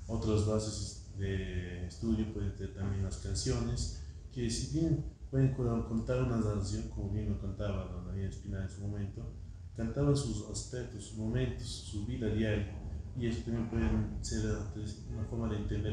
Otras bases de estudio pueden ser también las canciones, que si bien pueden contar una narración, como bien lo contaba don Daniel Espinal en su momento, cantaban sus aspectos, sus momentos, su vida diaria, y eso también pueden ser una forma de entender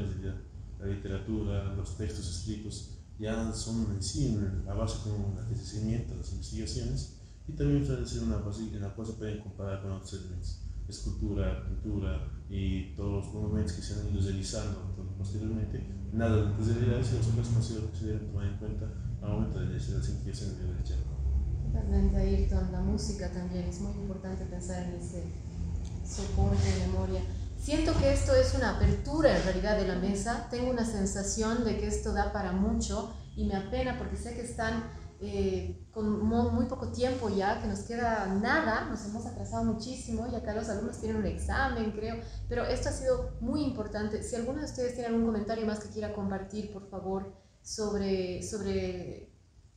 la literatura, los textos escritos. Ya son en sí la base con la que se cimientan las investigaciones, y también suele ser una base en la cual se pueden comparar con otros elementos, escultura, pintura y todos los monumentos que se han ido realizando posteriormente. Nada de las realidades y las otras considero que se deben tomar en cuenta al momento de las investigaciones del Chaco.
Totalmente, Ayrton. La música también es muy importante pensar en ese soporte de memoria. Siento que esto es una apertura en realidad de la mesa. Tengo una sensación de que esto da para mucho, y me apena porque sé que están con muy poco tiempo ya, que nos queda nada, nos hemos atrasado muchísimo y acá los alumnos tienen un examen, creo, pero esto ha sido muy importante. Si alguno de ustedes tiene algún comentario más que quiera compartir, por favor, sobre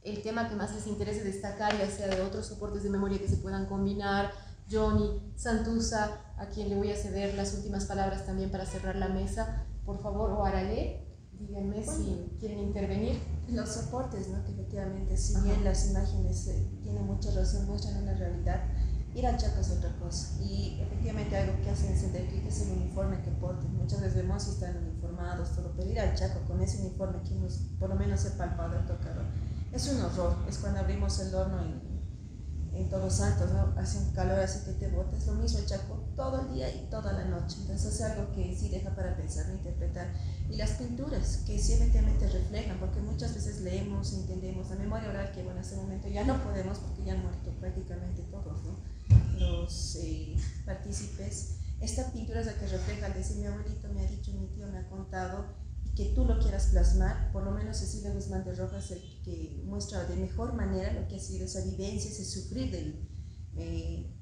el tema que más les interese destacar, ya sea de otros soportes de memoria que se puedan combinar. Johnny, Santuza, a quien le voy a ceder las últimas palabras también para cerrar la mesa, por favor, o Arale, díganme si quieren intervenir.
Los soportes, ¿no? Que efectivamente, si bien las imágenes tienen mucha razón, muestran una realidad, ir al Chaco es otra cosa. Y efectivamente algo que hacen encender clic es el uniforme que porten. Muchas veces vemos si están uniformados, todo, pero ir al Chaco con ese uniforme que hemos, por lo menos he palpado, he tocado, es un horror. Es cuando abrimos el horno en Todos Santos, ¿no? Hace un calor así que te botas. Lo mismo el Chaco todo el día y toda la noche. Entonces es algo que sí deja para pensar e interpretar. Y las pinturas que sí efectivamente reflejan, porque muchas veces leemos, entendemos la memoria oral, que bueno, en este momento ya no podemos porque ya han muerto prácticamente todos, ¿no? Los partícipes. Esta pintura es la que refleja, al decir mi abuelito me ha dicho, mi tío me ha contado, que tú lo quieras plasmar. Por lo menos Cecilia Guzmán de Rojas es el que muestra de mejor manera lo que ha sido esa vivencia, ese sufrir de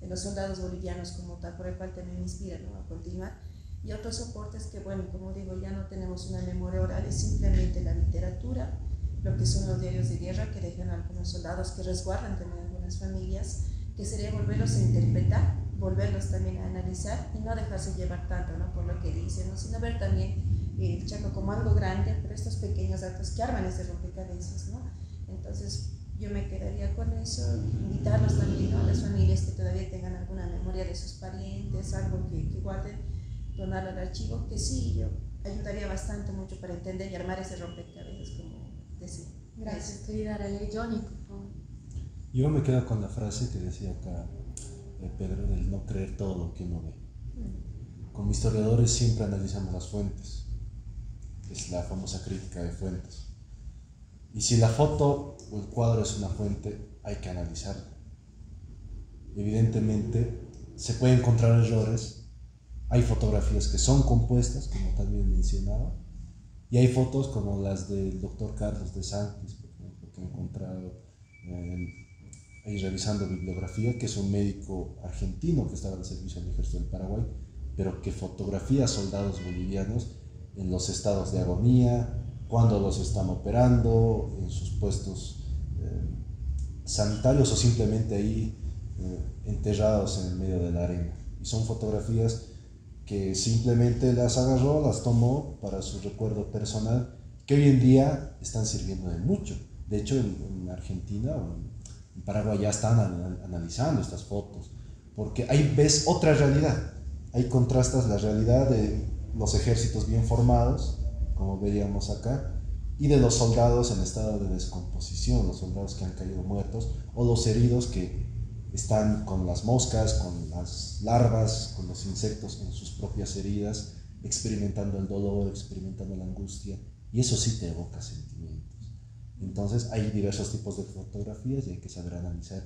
los soldados bolivianos como tal, por el cual también me inspira, ¿no? A continuar. Y otros soportes que, bueno, como digo, ya no tenemos una memoria oral, es simplemente la literatura, lo que son los diarios de guerra que dejan algunos soldados, que resguardan también algunas familias, que sería volverlos a interpretar, volverlos también a analizar y no dejarse llevar tanto, ¿no? Por lo que dicen, ¿no? Sino ver también el Chaco como algo grande, pero estos pequeños datos que arman ese rompecabezas, ¿no? Entonces yo me quedaría con eso, invitarlos también, ¿no? A las familias que todavía tengan alguna memoria de sus parientes, algo que guarden, donarlo al archivo, que sí, yo ayudaría bastante mucho para entender y armar ese rompecabezas, como decía.
Gracias, querida Arale. Johnny, por favor.
Yo me quedo con la frase que decía acá Pedro, del no creer todo lo que uno ve. Como historiadores siempre analizamos las fuentes, es la famosa crítica de fuentes. Y si la foto o el cuadro es una fuente, hay que analizarla. Evidentemente se pueden encontrar errores, hay fotografías que son compuestas, como también mencionaba, y hay fotos como las del doctor Carlos de Santis, por ejemplo, que he encontrado ahí revisando bibliografía, que es un médico argentino que estaba al servicio del ejército del Paraguay, pero que fotografía a soldados bolivianos en los estados de agonía, cuando los están operando, en sus puestos sanitarios o simplemente ahí enterrados en el medio de la arena. Y son fotografías que simplemente las agarró, las tomó para su recuerdo personal, que hoy en día están sirviendo de mucho. De hecho, en Argentina o en Paraguay ya están analizando estas fotos, porque ahí ves otra realidad. Ahí contrastas la realidad de los ejércitos bien formados, como veíamos acá, y de los soldados en estado de descomposición, los soldados que han caído muertos, o los heridos que están con las moscas, con las larvas, con los insectos en sus propias heridas, experimentando el dolor, experimentando la angustia, y eso sí te evoca sentimientos. Entonces hay diversos tipos de fotografías y hay que saber analizar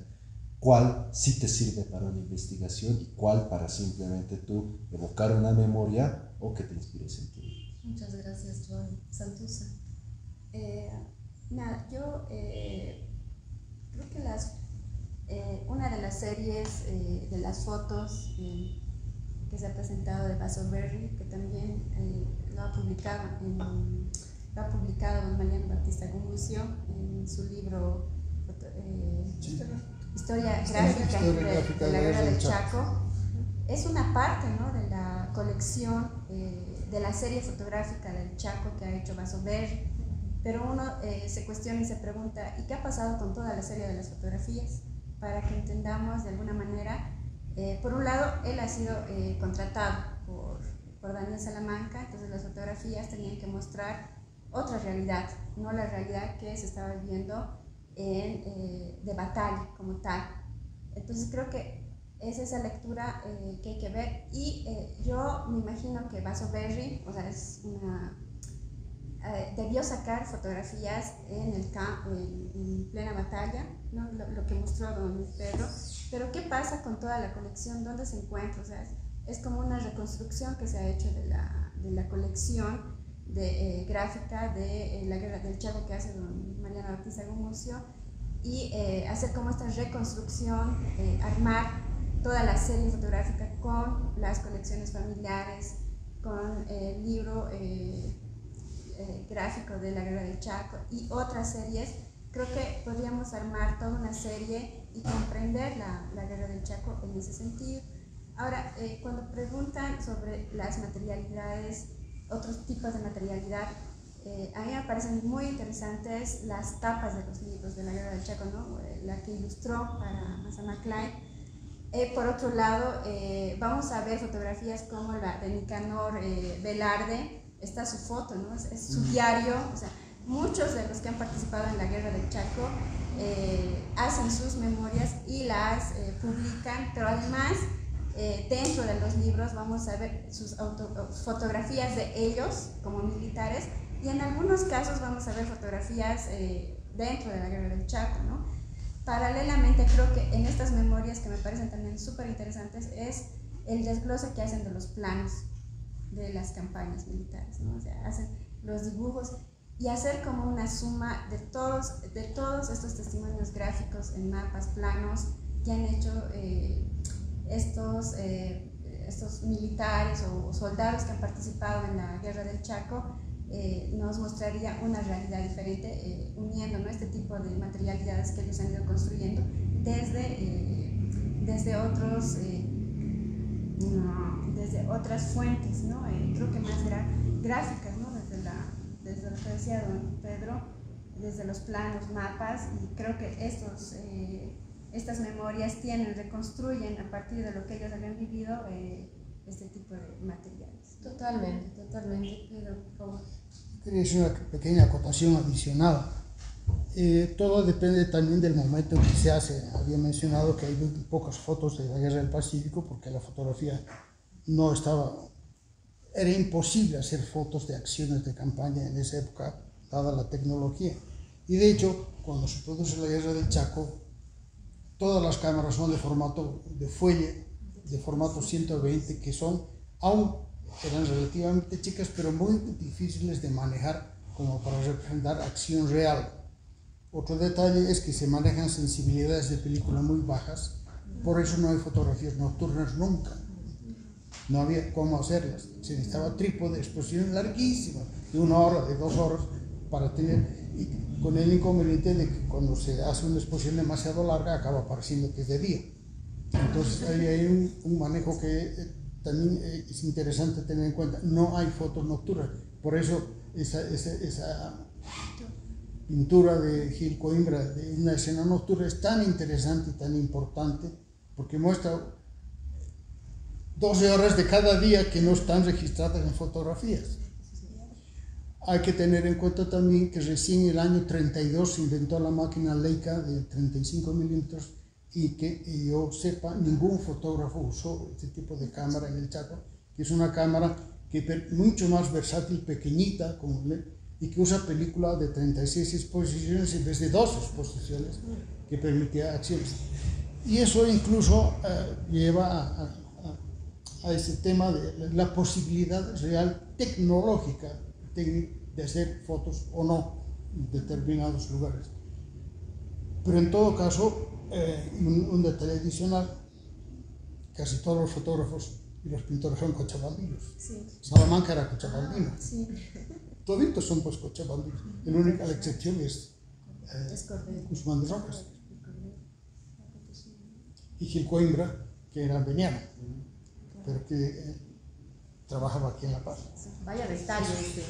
cuál sí te sirve para una investigación y cuál para simplemente tú evocar una memoria o que te inspire sentimientos.
Muchas gracias, Johnny. Santuza.
Yo creo que una de las series de las fotos que se ha presentado de Vaso Berry, que también lo ha publicado Mariano Batista Gumucio en su libro Historia Gráfica de la Guerra del Chaco. Es una parte, ¿no?, de la colección de la serie fotográfica del Chaco que ha hecho Vaso Berry, pero uno se cuestiona y se pregunta, ¿y qué ha pasado con toda la serie de las fotografías? Para que entendamos de alguna manera, por un lado, él ha sido contratado por Daniel Salamanca, entonces las fotografías tenían que mostrar otra realidad, no la realidad que se estaba viviendo de batalla como tal. Entonces creo que es esa lectura que hay que ver, y yo me imagino que Vaso Berry, o sea, debió sacar fotografías en el campo, en plena batalla, ¿no? Lo que mostró don Pedro, pero ¿qué pasa con toda la colección? ¿Dónde se encuentra? O sea, es como una reconstrucción que se ha hecho de la colección gráfica de la Guerra del Chaco que hace don Mariano Batista Gumucio, y hacer como esta reconstrucción, armar toda la serie fotográfica con las colecciones familiares, con el libro gráfico de la Guerra del Chaco y otras series. creo que podríamos armar toda una serie y comprender la guerra del Chaco en ese sentido. Ahora, cuando preguntan sobre las materialidades, otros tipos de materialidad, a mí me parecen muy interesantes las tapas de los libros de la guerra del Chaco, ¿no? La que ilustró para Mazama Klein. Por otro lado, vamos a ver fotografías como la de Nicanor Velarde. Está su foto, ¿no? Es su diario. O sea, muchos de los que han participado en la guerra del Chaco hacen sus memorias y las publican, pero además dentro de los libros vamos a ver sus fotografías de ellos como militares, y en algunos casos vamos a ver fotografías dentro de la guerra del Chaco, ¿no? Paralelamente, creo que en estas memorias, que me parecen también súper interesantes, es el desglose que hacen de los planos de las campañas militares, ¿no? O sea, hacen los dibujos y hacer como una suma de todos estos testimonios gráficos en mapas, planos que han hecho estos militares o soldados que han participado en la guerra del Chaco. Nos mostraría una realidad diferente, uniendo, ¿no?, este tipo de materialidades que ellos han ido construyendo desde otras fuentes, ¿no? Creo que más gráficas, ¿no? Desde lo que decía don Pedro, desde los planos, mapas, y creo que estas memorias reconstruyen a partir de lo que ellos habían vivido este tipo de materiales.
Totalmente, Pedro, por favor.
Quería hacer una pequeña acotación adicional. Todo depende también del momento en que se hace. Había mencionado que hay muy pocas fotos de la Guerra del Pacífico porque la fotografía no estaba... Era imposible hacer fotos de acciones de campaña en esa época, dada la tecnología. Y de hecho, cuando se produce la Guerra del Chaco, todas las cámaras son de formato de fuelle, de formato 120, que eran relativamente chicas, pero muy difíciles de manejar como para representar acción real. Otro detalle es que se manejan sensibilidades de película muy bajas, por eso no hay fotografías nocturnas nunca. No había cómo hacerlas. Se necesitaba trípode, exposiciones larguísimas, de 1 hora, de 2 horas, para tener, y con el inconveniente de que cuando se hace una exposición demasiado larga acaba pareciendo que es de día. Entonces ahí hay un manejo que también es interesante tener en cuenta. No hay fotos nocturnas, por eso esa pintura de Gil Coimbra de una escena nocturna es tan interesante y tan importante, porque muestra 12 horas de cada día que no están registradas en fotografías. Hay que tener en cuenta también que recién en el año 32 se inventó la máquina Leica de 35 milímetros, y que yo sepa, ningún fotógrafo usó este tipo de cámara en el Chaco, que es una cámara que es mucho más versátil, pequeñita, y que usa película de 36 exposiciones en vez de 2 exposiciones, que permitía acciones. Y eso incluso lleva a ese tema de la posibilidad real tecnológica de hacer fotos o no en determinados lugares. Pero en todo caso, un detalle adicional: casi todos los fotógrafos y los pintores son cochabambinos.
Sí.
Salamanca era cochabambino.
Sí.
Toditos son pues cochabambinos. La única excepción es Guzmán de Rocas y Gil Coimbra, que era veniano, pero que trabajaba aquí en La Paz.
Vaya detalle ese.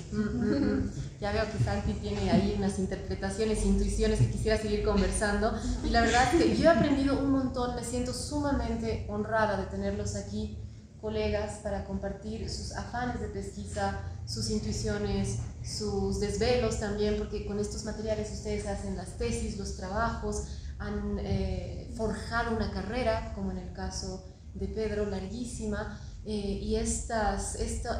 Ya veo que Santi tiene ahí unas interpretaciones, intuiciones que quisiera seguir conversando, y la verdad es que yo he aprendido un montón. Me siento sumamente honrada de tenerlos aquí, colegas, para compartir sus afanes de pesquisa, sus intuiciones, sus desvelos también, porque con estos materiales ustedes hacen las tesis, los trabajos, han forjado una carrera, como en el caso de Pedro, larguísima. Y esto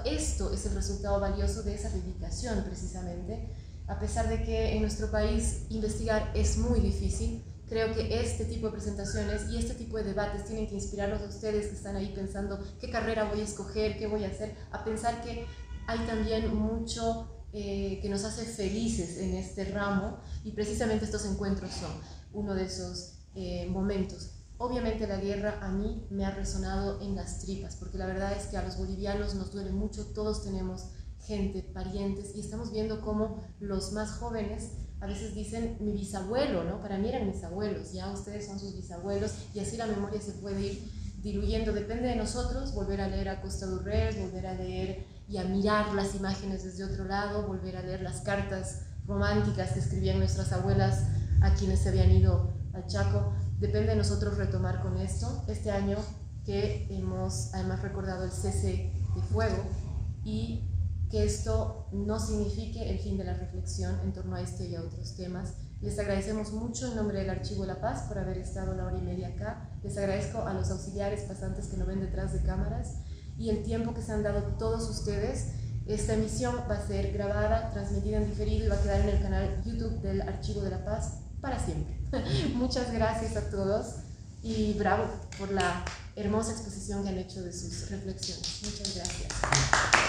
es el resultado valioso de esa dedicación, precisamente. A pesar de que en nuestro país investigar es muy difícil, creo que este tipo de presentaciones y este tipo de debates tienen que inspirarlos a ustedes que están ahí pensando qué carrera voy a escoger, qué voy a hacer, a pensar que hay también mucho que nos hace felices en este ramo, y precisamente estos encuentros son uno de esos momentos. Obviamente la guerra a mí me ha resonado en las tripas, porque la verdad es que a los bolivianos nos duele mucho, todos tenemos gente, parientes, y estamos viendo cómo los más jóvenes a veces dicen mi bisabuelo, ¿no? Para mí eran mis abuelos, ya ustedes son sus bisabuelos, y así la memoria se puede ir diluyendo. Depende de nosotros volver a leer a Costa del Rey, volver a leer y a mirar las imágenes desde otro lado, volver a leer las cartas románticas que escribían nuestras abuelas a quienes se habían ido al Chaco. Depende de nosotros retomar con esto. Este año que hemos además recordado el cese de fuego, y que esto no signifique el fin de la reflexión en torno a este y a otros temas. Les agradecemos mucho en nombre del Archivo La Paz por haber estado una hora y media acá. Les agradezco a los auxiliares pasantes que nos ven detrás de cámaras y el tiempo que se han dado todos ustedes. Esta emisión va a ser grabada, transmitida en diferido y va a quedar en el canal YouTube del Archivo de La Paz para siempre. Muchas gracias a todos y bravo por la hermosa exposición que han hecho de sus reflexiones. Muchas gracias.